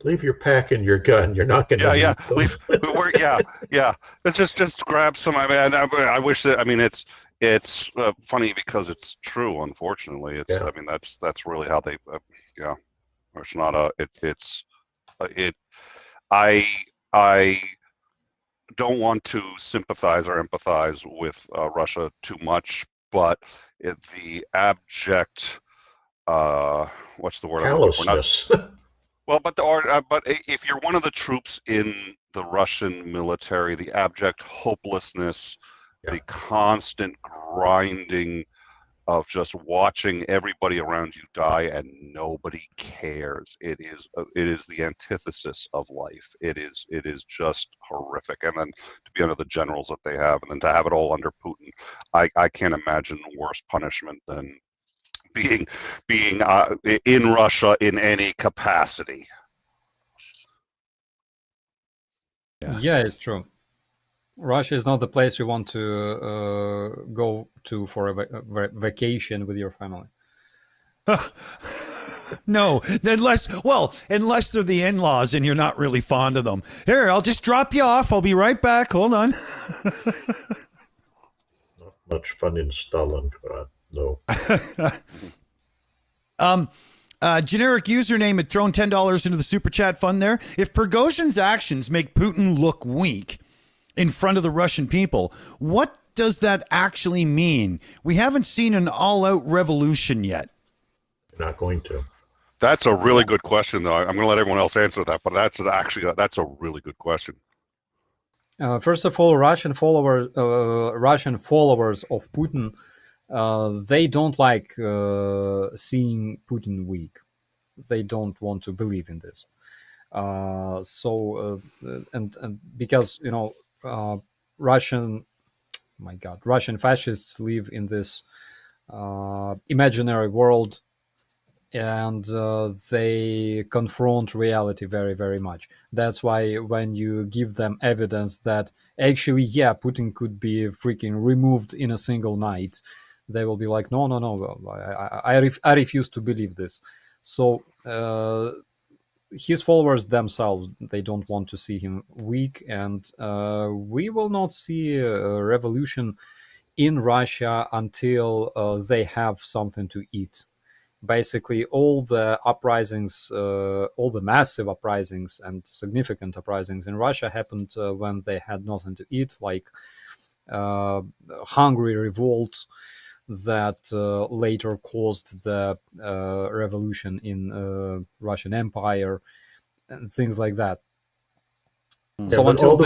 Leave your pack and your gun. You're not going to. Yeah. Let's just grab some. I wish that. I mean, it's funny because it's true. Unfortunately, I mean, that's really how they. It's not a. I don't want to sympathize or empathize with Russia too much, but the abject, what's the word? Callousness. But if you're one of the troops in the Russian military, the abject hopelessness, the constant grinding of just watching everybody around you die and nobody cares. It is the antithesis of life. It is just horrific. And then to be under the generals that they have, and then to have it all under Putin, I can't imagine worse punishment than being in Russia in any capacity. Yeah, it's true. Russia is not the place you want to go to for a vacation with your family. No, unless they're the in-laws and you're not really fond of them. Here, I'll just drop you off. I'll be right back. Hold on. Not much fun in Stalingrad, no. Generic username had thrown $10 into the super chat fund there. If Prigozhin's actions make Putin look weak in front of the Russian people, what does that actually mean? We haven't seen an all-out revolution yet. Not going to. That's a really good question, though. I'm going to let everyone else answer that, but that's a really good question. First of all, Russian followers of Putin, they don't like seeing Putin weak. They don't want to believe in this. And because Russian fascists live in this imaginary world, and they confront reality very, very much. That's why when you give them evidence that actually, Putin could be freaking removed in a single night, they will be like, no, I refuse to believe this. So his followers themselves, they don't want to see him weak, and we will not see a revolution in Russia until they have something to eat. Basically, all the uprisings, all the massive uprisings and significant uprisings in Russia happened when they had nothing to eat, like Hungary revolt that later caused the revolution in Russian Empire and things like that. So until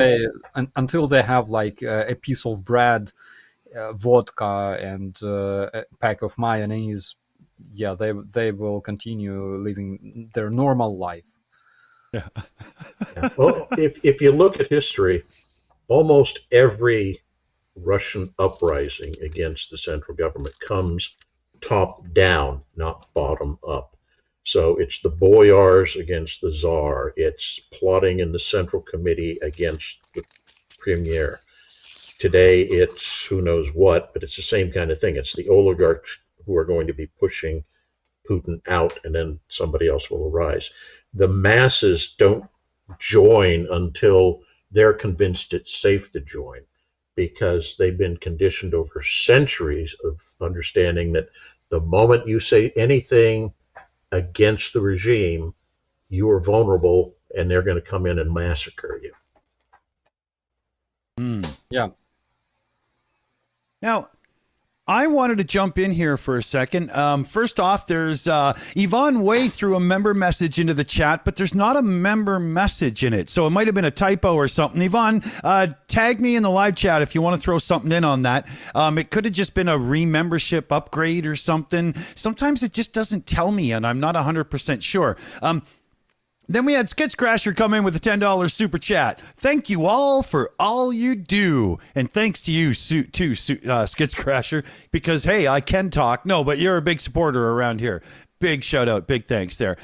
they have like a piece of bread, vodka, and a pack of mayonnaise, they will continue living their normal life. Yeah. Well, if you look at history, almost every Russian uprising against the central government comes top down, not bottom up. So it's the boyars against the czar. It's plotting in the central committee against the premier. Today it's who knows what, but it's the same kind of thing. It's the oligarchs who are going to be pushing Putin out, and then somebody else will arise. The masses don't join until they're convinced it's safe to join, because they've been conditioned over centuries of understanding that the moment you say anything against the regime, you are vulnerable and they're going to come in and massacre you. Yeah. Now, I wanted to jump in here for a second. First off, there's Yvonne Way threw a member message into the chat, but there's not a member message in it. So it might have been a typo or something. Yvonne, tag me in the live chat if you want to throw something in on that. It could have just been a re-membership upgrade or something. Sometimes it just doesn't tell me, and I'm not 100% sure. Then we had Skits Crasher come in with a $10 super chat. Thank you all for all you do. And thanks to you, too, Skits Crasher, because, hey, I can talk. No, but you're a big supporter around here. Big shout out. Big thanks there.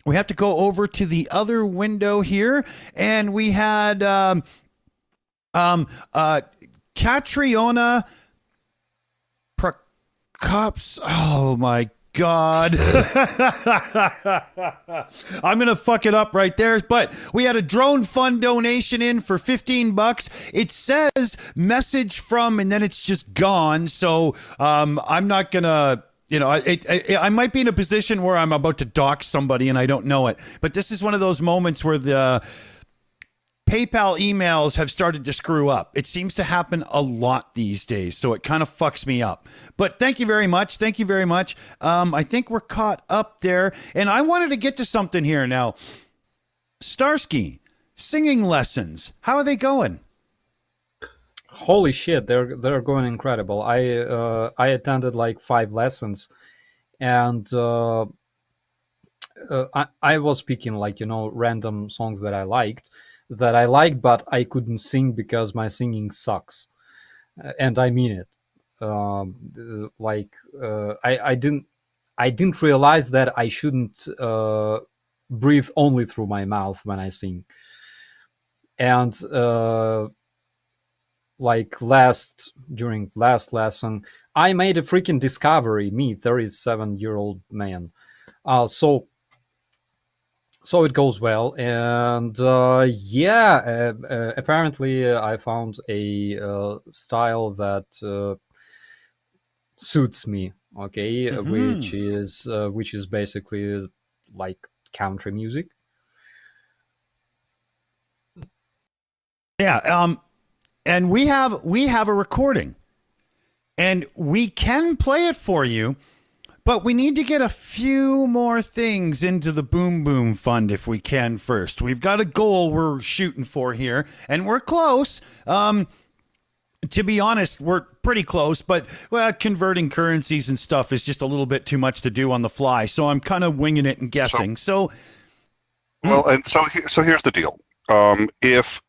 We have to go over to the other window here. And we had Catriona Procops. Oh, my God. I'm going to fuck it up right there. But we had a drone fund donation in for $15. It says message from, and then it's just gone. So I'm not going to, I might be in a position where I'm about to dox somebody and I don't know it. But this is one of those moments where the PayPal emails have started to screw up. It seems to happen a lot these days, so it kind of fucks me up. But thank you very much. Thank you very much. I think we're caught up there. And I wanted to get to something here now. Starsky, singing lessons. How are they going? Holy shit, they're going incredible. I attended like 5 lessons, and I was picking like random songs that I liked, but I couldn't sing because my singing sucks, and I mean it. I didn't realize that I shouldn't breathe only through my mouth when I sing, and during last lesson, I made a freaking discovery. Me, 37-year-old man. So it goes well, and apparently I found a style that suits me okay, which is basically like country music. Yeah, and we have a recording, and we can play it for you, but we need to get a few more things into the Boom Boom Fund if we can first. We've got a goal we're shooting for here, and we're close. To be honest, we're pretty close, but converting currencies and stuff is just a little bit too much to do on the fly. So I'm kind of winging it and guessing. So here's the deal. If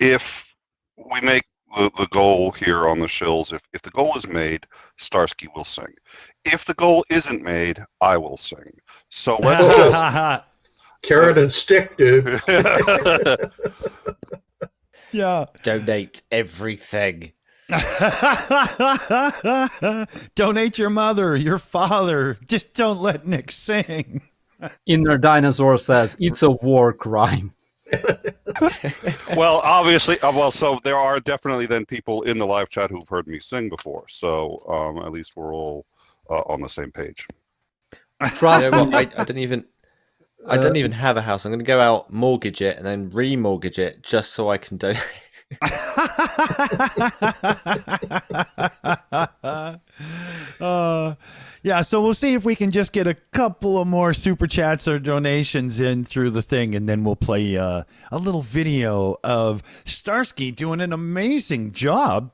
we make the goal here on the Shills, if the goal is made, Starsky will sing. If the goal isn't made, I will sing. So let's just carrot and stick, dude. Yeah. Donate everything. Donate your mother, your father. Just don't let Nick sing. Inner Dinosaur says it's a war crime. Well, obviously, so there are definitely then people in the live chat who've heard me sing before. So at least we're all on the same page. Trust You know me. what? I don't even have a house. I'm going to go out, mortgage it, and then remortgage it just so I can donate. Yeah, so we'll see if we can just get a couple of more super chats or donations in through the thing, and then we'll play a little video of Starsky doing an amazing job.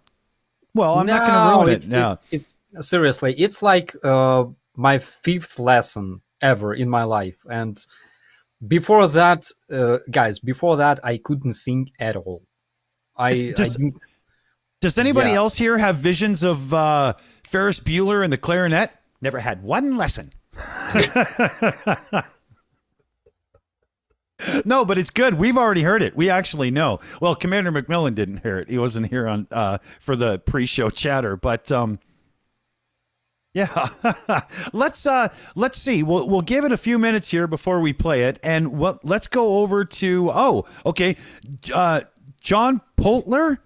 Well, I'm not going to ruin it now. It's seriously, it's like my 5th lesson ever in my life, and before that, guys, I couldn't sing at all. Does anybody else here have visions of Ferris Bueller and the clarinet? Never had one lesson. No, but it's good. We've already heard it. We actually know. Well, Commander McMillan didn't hear it. He wasn't here on for the pre-show chatter. But yeah, let's see. We'll give it a few minutes here before we play it, and let's go over to John Poltler.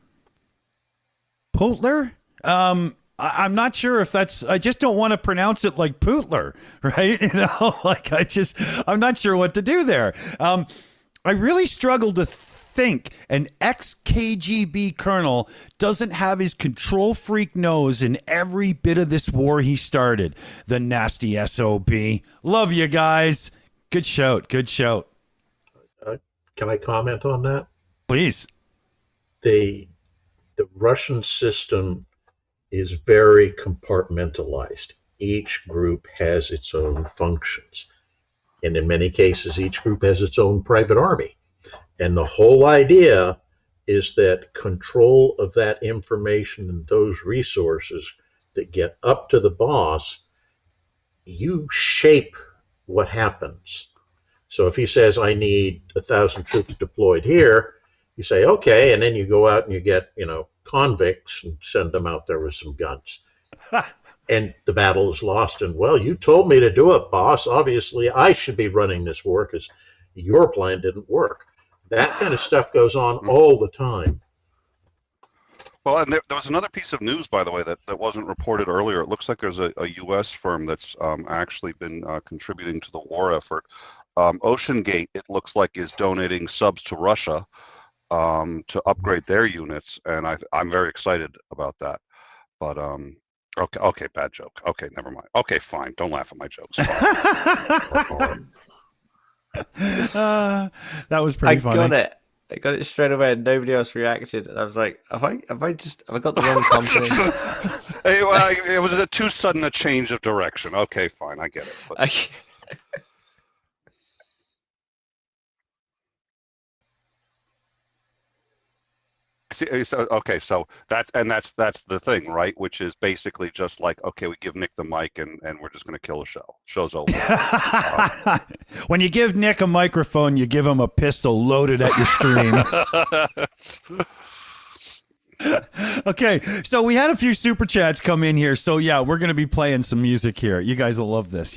I'm not sure if that's, I just don't want to pronounce it like Pootler, right? You know, like I'm not sure what to do there. I really struggle to think an ex-KGB colonel doesn't have his control freak nose in every bit of this war he started. The nasty SOB. Love you guys. Good shout. Good shout. Can I comment on that? Please. The Russian system is very compartmentalized. Each group has its own functions. And in many cases, each group has its own private army. And the whole idea is that control of that information and those resources that get up to the boss, you shape what happens. So if he says, I need 1,000 troops deployed here, you say, okay, and then you go out and you get, convicts and send them out there with some guns. And the battle is lost. And, well, you told me to do it, boss. Obviously, I should be running this war because your plan didn't work. That kind of stuff goes on all the time. Well, and there was another piece of news, by the way, that wasn't reported earlier. It looks like there's a U.S. firm that's actually been contributing to the war effort. Ocean Gate, it looks like, is donating subs to Russia to upgrade their units, and I'm very excited about that. But okay, bad joke. Okay, never mind. Okay, fine. Don't laugh at my jokes. That was pretty funny. I got it straight away, and nobody else reacted. And I was like, have I got the wrong company? It was too sudden a change of direction. Okay, fine, I get it. But... Okay, so that's the thing, right? Which is basically just like, okay, we give Nick the mic and we're just going to kill the show. Show's over. When you give Nick a microphone, you give him a pistol loaded at your stream. Okay, so we had a few super chats come in here. So yeah, we're going to be playing some music here. You guys will love this.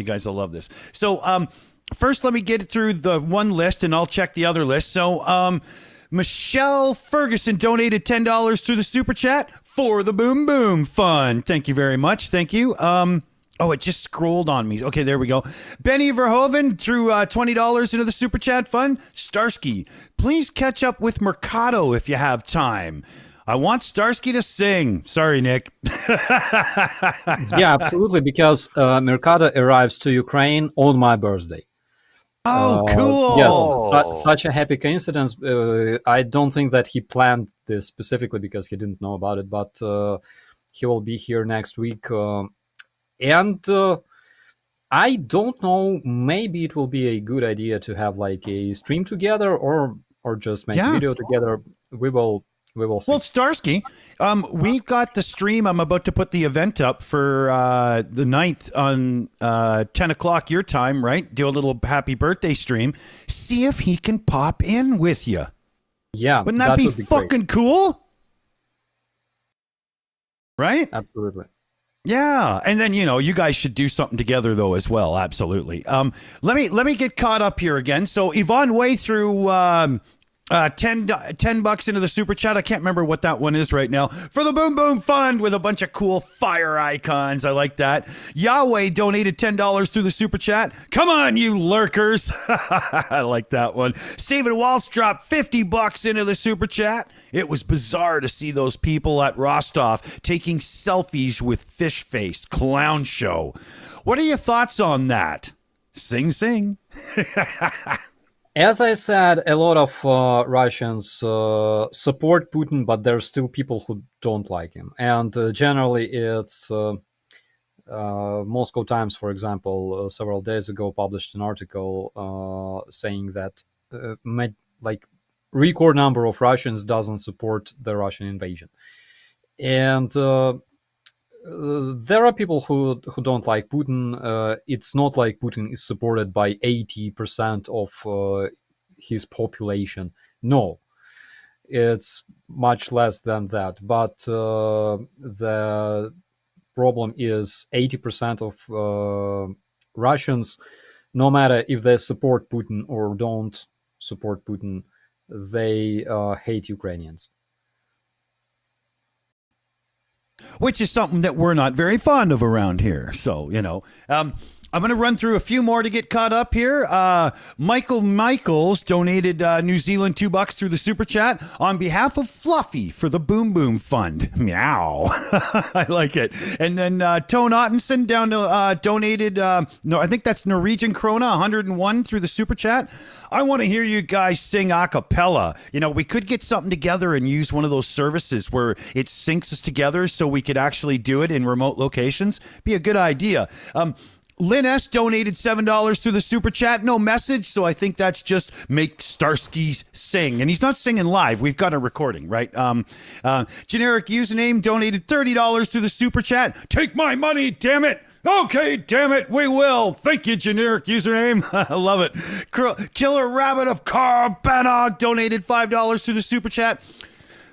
So first, let me get through the one list and I'll check the other list. So Michelle Ferguson donated $10 through the super chat for the Boom Boom Fund. Thank you very much. Thank you. Oh, it just scrolled on me. Okay, there we go. Benny Verhoeven threw $20 into the Super Chat fund. Starsky, please catch up with Mercado if you have time. I want Starsky to sing. Sorry, Nick. Yeah, absolutely, because Mercado arrives to Ukraine on my birthday. Oh, cool. Yes, Oh. such a happy coincidence. I don't think that he planned this specifically because he didn't know about it, but he will be here next week. And I don't know, maybe it will be a good idea to have like a stream together or just make a video together. We will see. Well, Starsky, we've got the stream. I'm about to put the event up for the 9th on 10 o'clock your time, right? Do a little happy birthday stream. See if he can pop in with you. Yeah. Wouldn't that be would fucking great. cool? Right? Absolutely. Yeah, and then you guys should do something together though as well. Absolutely. Let me get caught up here again. So Yvonne Way threw $10 into the super chat. I can't remember what that one is right now. For the Boom Boom Fund with a bunch of cool fire icons. I like that. Yahweh donated $10 through the super chat. Come on, you lurkers. I like that one. Stephen Waltz dropped $50 into the super chat. It was bizarre to see those people at Rostov taking selfies with fish face. Clown show. What are your thoughts on that? Sing, sing. As I said, a lot of Russians support Putin, but there are still people who don't like him. And generally, it's Moscow Times, for example, several days ago published an article saying that record number of Russians doesn't support the Russian invasion. And there are people who don't like Putin. It's not like Putin is supported by 80% of his population. No, it's much less than that. But the problem is 80% of Russians, no matter if they support Putin or don't support Putin, they hate Ukrainians. Which is something that we're not very fond of around here. So, I'm going to run through a few more to get caught up here. Michael Michaels donated New Zealand $2 through the super chat on behalf of Fluffy for the Boom Boom Fund. Meow. I like it. And then Tone Ottenson donated, I think that's Norwegian Krona, 101 through the super chat. I want to hear you guys sing a cappella. We could get something together and use one of those services where it syncs us together so we could actually do it in remote locations. Be a good idea. Lynn S. donated $7 through the super chat. No message, so I think that's just make Starsky sing. And he's not singing live. We've got a recording, right? Generic username donated $30 through the super chat. Take my money, damn it. Okay, damn it, we will. Thank you, generic username. I love it. Killer Rabbit of Carl Bannock donated $5 through the super chat.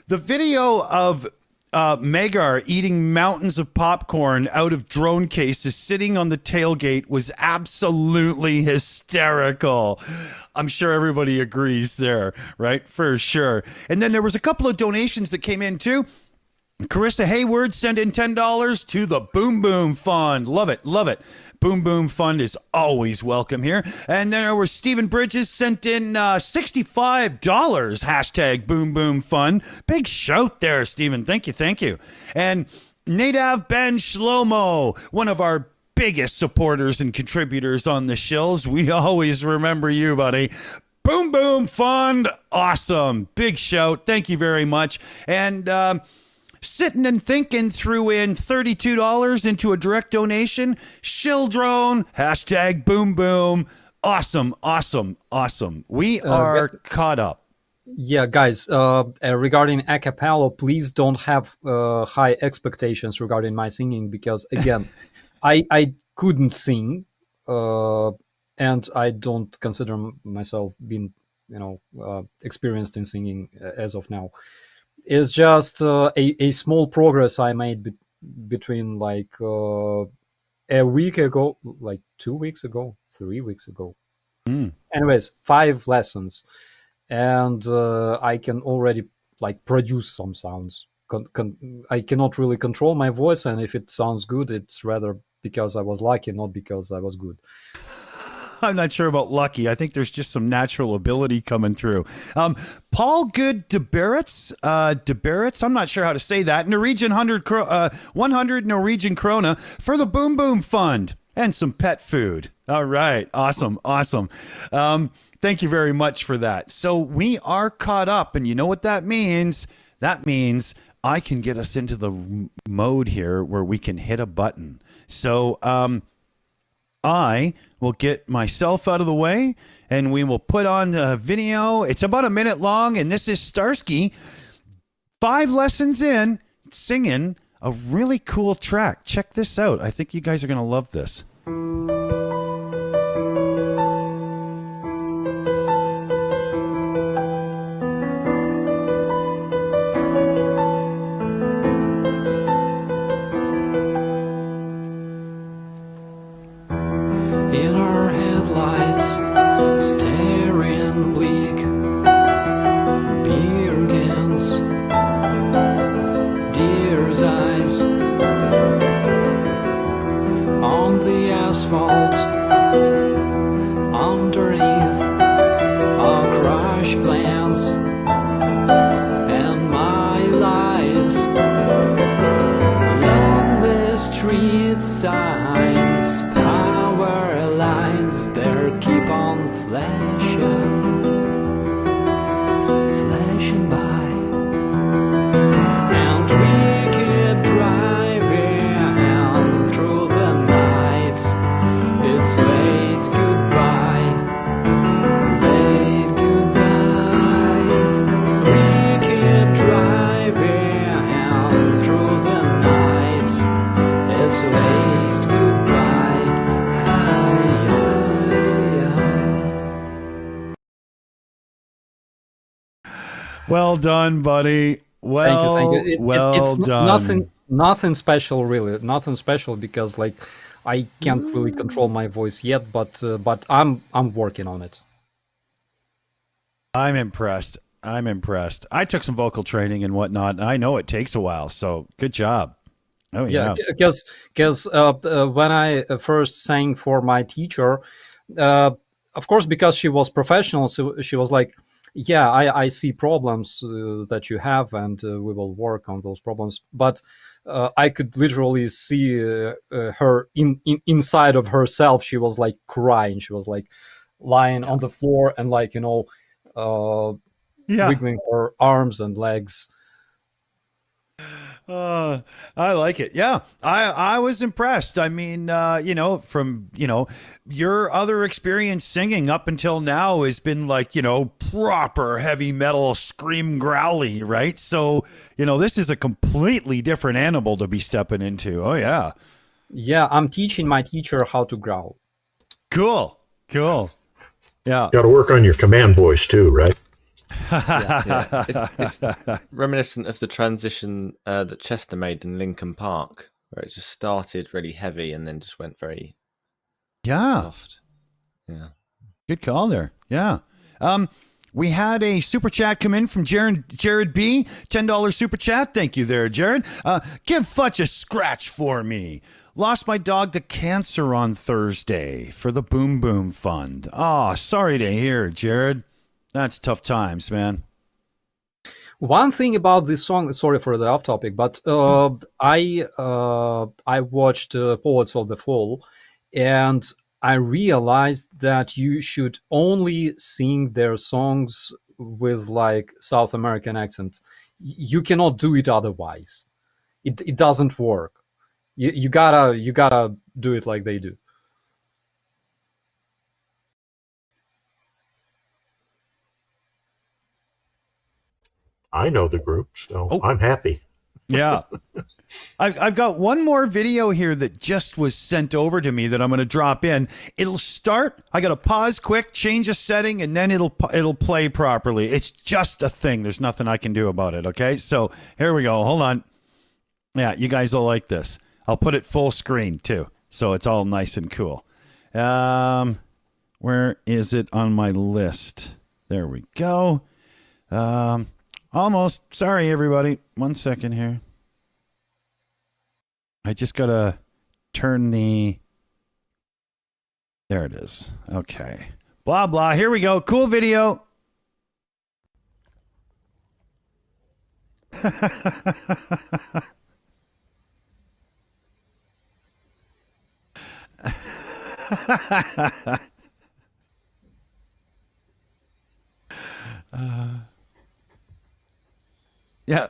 The video of Megar eating mountains of popcorn out of drone cases sitting on the tailgate was absolutely hysterical. I'm sure everybody agrees there, right? For sure. And then there was a couple of donations that came in too. Carissa Hayward sent in $10 to the Boom Boom Fund. Love it, love it. Boom Boom Fund is always welcome here. And then there was Stephen Bridges sent in $65. Hashtag Boom Boom Fund. Big shout there, Stephen. Thank you, thank you. And Nadav Ben Shlomo, one of our biggest supporters and contributors on the Shills. We always remember you, buddy. Boom Boom Fund. Awesome. Big shout. Thank you very much. And Sitting and Thinking threw in $32 into a direct donation. Shill Drone, hashtag Boom Boom. Awesome, awesome, awesome. We are caught up. Yeah, guys, regarding a cappella, please don't have high expectations regarding my singing because, again, I couldn't sing and I don't consider myself being, experienced in singing as of now. It's just a small progress I made between a week ago, 2 weeks ago, 3 weeks ago. Anyways, 5 lessons. And I can already produce some sounds. I cannot really control my voice, and if it sounds good, it's rather because I was lucky, not because I was good. I'm not sure about lucky. I think there's just some natural ability coming through. Paul Good Deberitz, I'm not sure how to say that. Norwegian 100 Norwegian krona for the Boom Boom Fund and some pet food. All right. Awesome. Thank you very much for that. So we are caught up, and you know what that means? That means I can get us into the mode here where we can hit a button. So, I will get myself out of the way, and we will put on the video. It's about a minute long, and this is Starsky, 5 lessons in, singing a really cool track. Check this out. I think you guys are going to love this. In our headlights, staring bleak, beer cans, deer's eyes, on the asphalt, underneath our crash plans, and my lies, lonely street signs, power lines, they keep on flashing by, and we keep driving through the night. It's late goodbye, we keep driving through the night. It's late goodbye. Well done, buddy. Well, Thank you. It's done. nothing special, really. Nothing special because, like, I can't really control my voice yet, but I'm working on it. I'm impressed. I took some vocal training and whatnot. I know it takes a while, so good job. Oh yeah. Because when I first sang for my teacher, of course, because she was professional, so she was like, "Yeah, I see problems that you have, and we will work on those problems." But I could literally see her inside of herself. She was like crying. She was like lying on the floor and like wiggling her arms and legs. I like it. Yeah, I was impressed. I mean, from your other experience singing up until now has been like proper heavy metal scream growly, right? So this is a completely different animal to be stepping into. Oh yeah. Yeah, I'm teaching my teacher how to growl. Cool. Yeah. Got to work on your command voice too, right? Yeah. It's reminiscent of the transition that Chester made in Linkin Park, where it just started really heavy and then just went very soft. Yeah. Good call there. Yeah. We had a super chat come in from Jared B. $10 super chat. Thank you there, Jared. Give Futch a scratch for me. Lost my dog to cancer on Thursday for the Boom Boom Fund. Oh, sorry to hear, Jared. That's tough times, man. One thing about this song, sorry for the off topic, but I watched Poets of the Fall, and I realized that you should only sing their songs with like South American accent. You cannot do it otherwise. It doesn't work. You gotta do it like they do. I know the group, so I'm happy. Yeah. I've got one more video here that just was sent over to me that I'm going to drop in. It'll start. I got to pause quick, change a setting, and then it'll play properly. It's just a thing. There's nothing I can do about it. Okay. So here we go. Hold on. Yeah. You guys will like this. I'll put it full screen too. So it's all nice and cool. Where is it on my list? There we go. Almost. Sorry, everybody. 1 second here. I just got to turn the... There it is. Okay. Blah, blah. Here we go. Cool video. Yeah.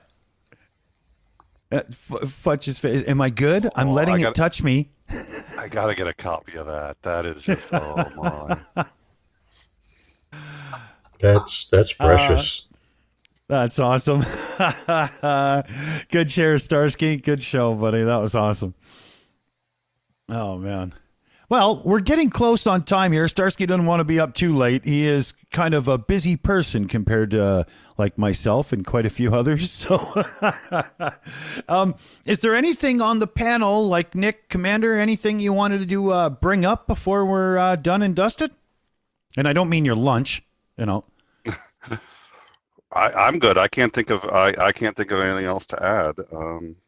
Fudge's face. Am I good? I'm letting it touch me. I gotta get a copy of that. That is just, oh my. That's precious. That's awesome. Good share, Starsky. Good show, buddy. That was awesome. Oh, man. Well, we're getting close on time here. Starsky doesn't want to be up too late. He is kind of a busy person compared to like myself and quite a few others. So, is there anything on the panel, like Nick, Commander, anything you wanted to bring up before we're done and dusted? And I don't mean your lunch, you know. I'm good. I can't think of anything else to add.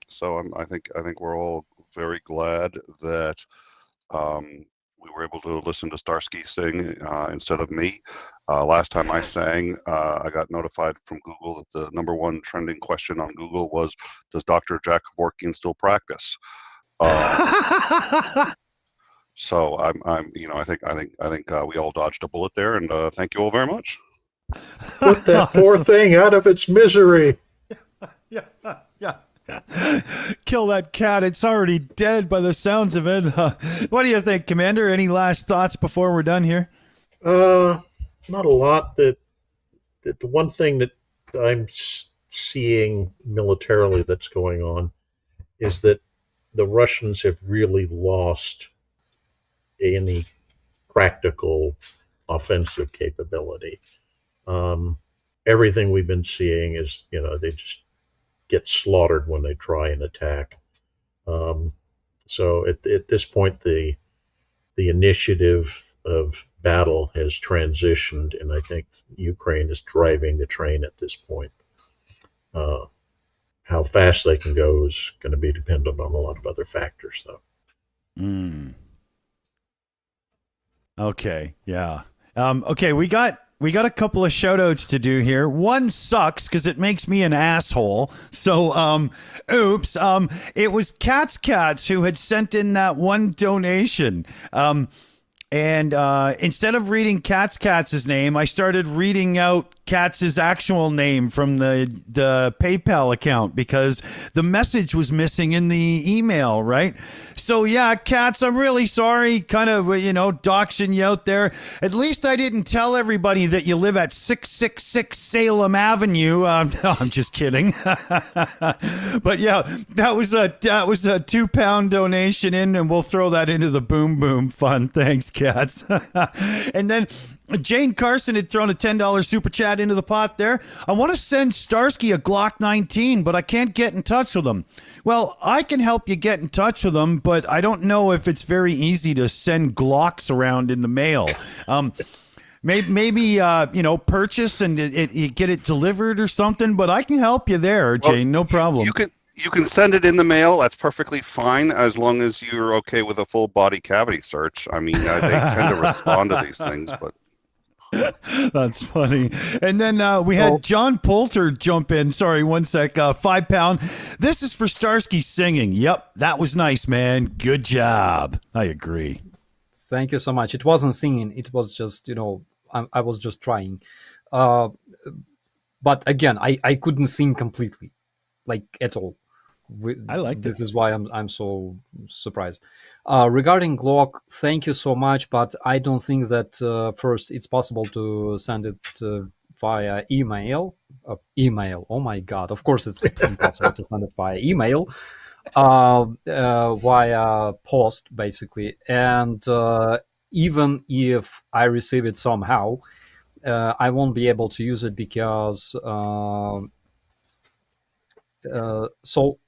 So I think we're all very glad that we were able to listen to Starsky sing instead of me. Last time I sang, I got notified from Google that the #1 trending question on Google was, "Does Dr. Jack Kevorkian still practice?" So I think we all dodged a bullet there, and thank you all very much. Put that poor thing out of its misery. Yeah. Kill that cat. It's already dead by the sounds of it. What do you think, Commander? Any last thoughts before we're done here? Not a lot. The one thing that I'm seeing militarily that's going on is that the Russians have really lost any practical offensive capability. Everything we've been seeing is, they just get slaughtered when they try and attack. So at this point, the initiative of battle has transitioned, and I think Ukraine is driving the train at this point. How fast they can go is going to be dependent on a lot of other factors, though. Okay, yeah. Okay, we got a couple of shout outs to do here. One sucks because it makes me an asshole. So, oops. It was Cats who had sent in that one donation. And instead of reading Katz's name, I started reading out Katz's actual name from the PayPal account because the message was missing in the email, right? So yeah, Katz, I'm really sorry, kind of, doxing you out there. At least I didn't tell everybody that you live at 666 Salem Avenue. No, I'm just kidding. But yeah, that was a £2 donation in, and we'll throw that into the Boom Boom Fund. Thanks, Katz. And then Jane Carson had thrown a $10 super chat into the pot there. I want to send Starsky a Glock 19, but I can't get in touch with him. Well, I can help you get in touch with him, but I don't know if it's very easy to send Glocks around in the mail. Maybe purchase and you get it delivered or something, but I can help you there, Jane. No problem. You can send it in the mail. That's perfectly fine as long as you're okay with a full body cavity search. I mean, they tend to respond to these things, but. That's funny. And then we had John Poulter jump in. Sorry, 1 sec. £5. This is for Starsky singing. Yep, that was nice, man. Good job. I agree. Thank you so much. It wasn't singing. It was just, I was just trying. But again, I couldn't sing completely, like at all. I like this. Is why I'm so surprised. Regarding Glock, thank you so much, but I don't think that first it's possible to send it via email. Oh my God! Of course, it's impossible to send it via email. Via post, basically, and even if I receive it somehow, I won't be able to use it because so.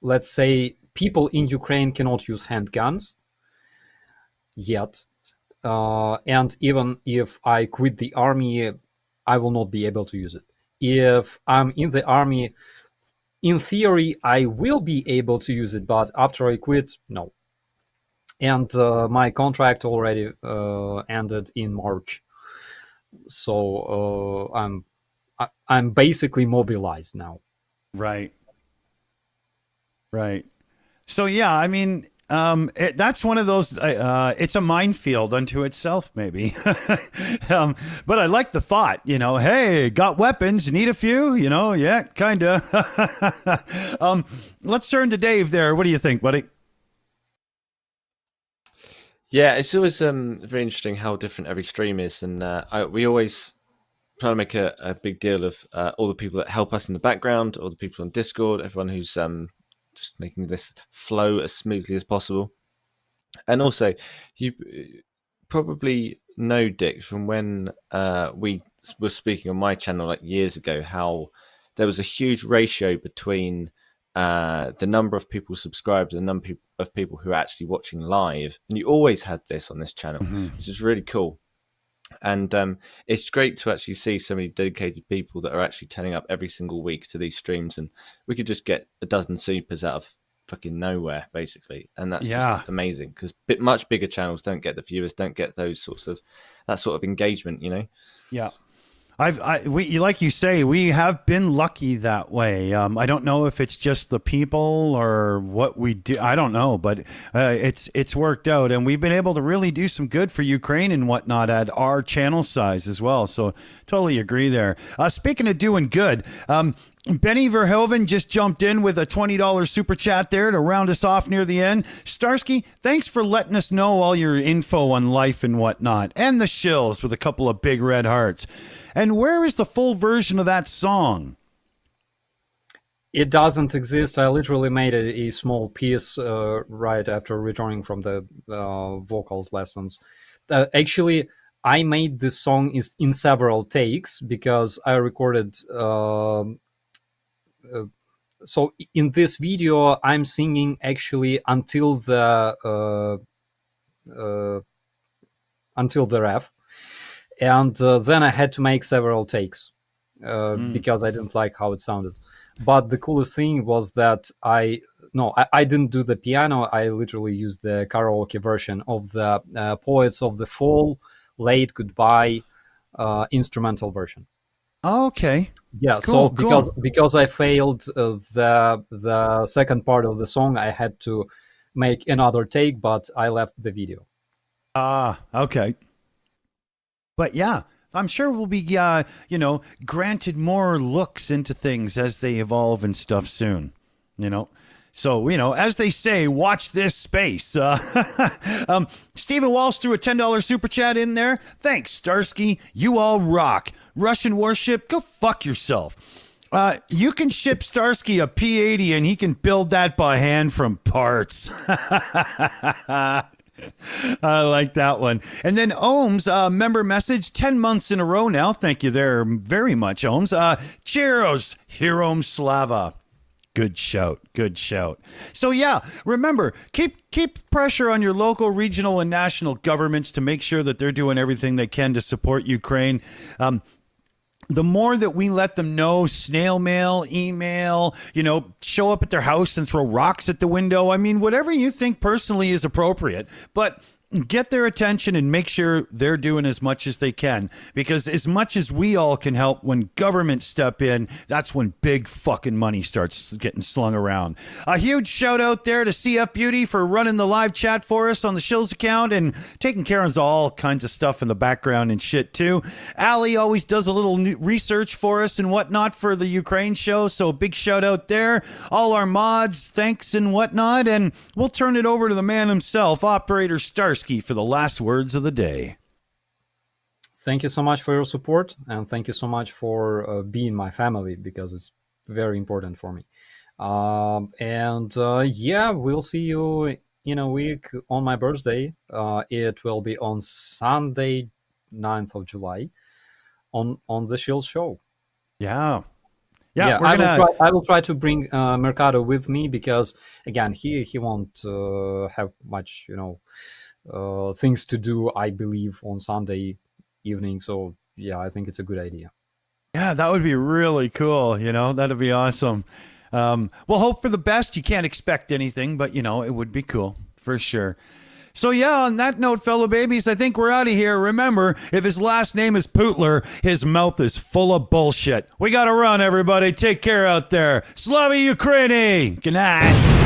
Let's say people in Ukraine cannot use handguns yet. And even if I quit the army, I will not be able to use it. If I'm in the army, in theory, I will be able to use it, but after I quit, no. And my contract already ended in March, so I'm basically mobilized now. Right. So yeah, I mean, that's one of those. It's a minefield unto itself, maybe. But I like the thought. Hey, got weapons? Need a few? Yeah, kind of. Let's turn to Dave. There. What do you think, buddy? Yeah, it's always very interesting how different every stream is, and we always try to make a big deal of all the people that help us in the background, all the people on Discord, everyone who's just making this flow as smoothly as possible. And also, you probably know, Dick, from when we were speaking on my channel like years ago, how there was a huge ratio between the number of people subscribed and the number of people who are actually watching live. And you always had this on this channel, which is really cool. And it's great to actually see so many dedicated people that are actually turning up every single week to these streams. And we could just get a dozen supers out of fucking nowhere, basically. And that's just amazing, because much bigger channels don't get the viewers, don't get that sort of engagement, Yeah. We like you say, we have been lucky that way. I don't know if it's just the people or what we do. I don't know, but it's worked out, and we've been able to really do some good for Ukraine and whatnot at our channel size as well. So totally agree there. Speaking of doing good, Benny Verhoeven just jumped in with a $20 super chat there to round us off near the end. Starsky, thanks for letting us know all your info on life and whatnot. And the Shills with a couple of big red hearts. And where is the full version of that song? It doesn't exist. I literally made a small piece right after returning from the vocals lessons. Actually, I made this song in several takes because I recorded... so in this video, I'm singing actually until the ref, and then I had to make several takes because I didn't like how it sounded. But the coolest thing was that I didn't do the piano. I literally used the karaoke version of the Poets of the Fall, Late Goodbye instrumental version. Oh, okay. Yeah, cool, because I failed the second part of the song, I had to make another take, but I left the video. Okay. But yeah, I'm sure we'll be granted more looks into things as they evolve and stuff soon. So, as they say, watch this space. Stephen Walsh threw a $10 super chat in there. Thanks, Starsky. You all rock. Russian warship, go fuck yourself. You can ship Starsky a P-80 and he can build that by hand from parts. I like that one. And then Ohms, member message, 10 months in a row now. Thank you there very much, Ohms. Cheers, Hirom Slava. Good shout. So yeah, remember, keep pressure on your local, regional, and national governments to make sure that they're doing everything they can to support Ukraine. The more that we let them know, snail mail, email, show up at their house and throw rocks at the window. I mean, whatever you think personally is appropriate, but get their attention and make sure they're doing as much as they can, because as much as we all can help, when governments step in, that's when big fucking money starts getting slung around. A huge shout out there to CF Beauty for running the live chat for us on the Shills account and taking care of all kinds of stuff in the background and shit too. Ali always does a little research for us and whatnot for the Ukraine show, so big shout out there. All our mods, thanks and whatnot, and we'll turn it over to the man himself, Operator Starsky, for the last words of the day. Thank you so much for your support, and thank you so much for being my family, because it's very important for me. Yeah, we'll see you in a week on my birthday. It will be on Sunday, 9th of July, on the Shills show. Yeah, I will try to bring Mercado with me, because again, he won't have much, things to do, I believe, on Sunday evening. So yeah, I think it's a good idea. Yeah, that would be really cool. That'd be awesome. We'll hope for the best. You can't expect anything, but, it would be cool for sure. So, yeah, on that note, fellow babies, I think we're out of here. Remember, if his last name is Putler, his mouth is full of bullshit. We got to run, everybody. Take care out there. Slava Ukraini. Good night.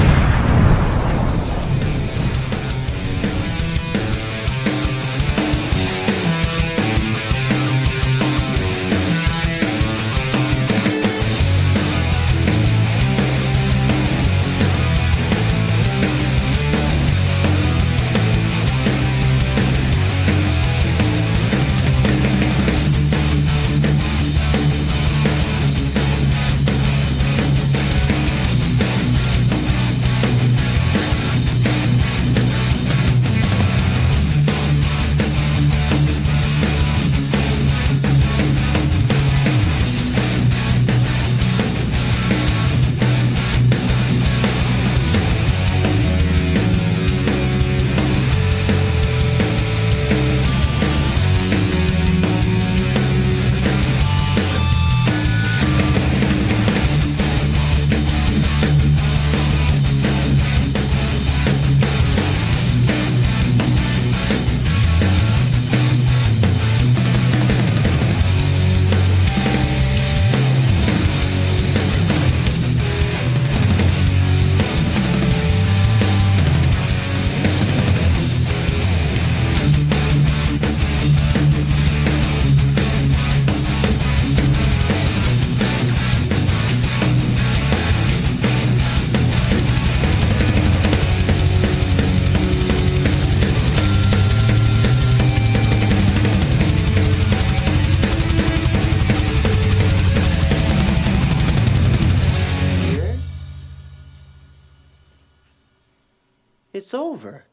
It's over.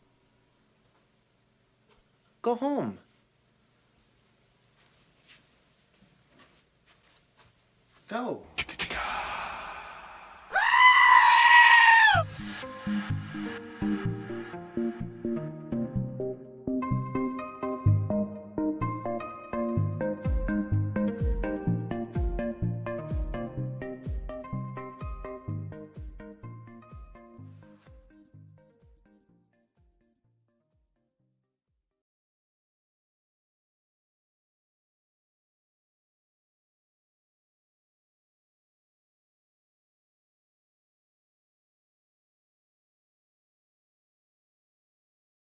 Go home. Go.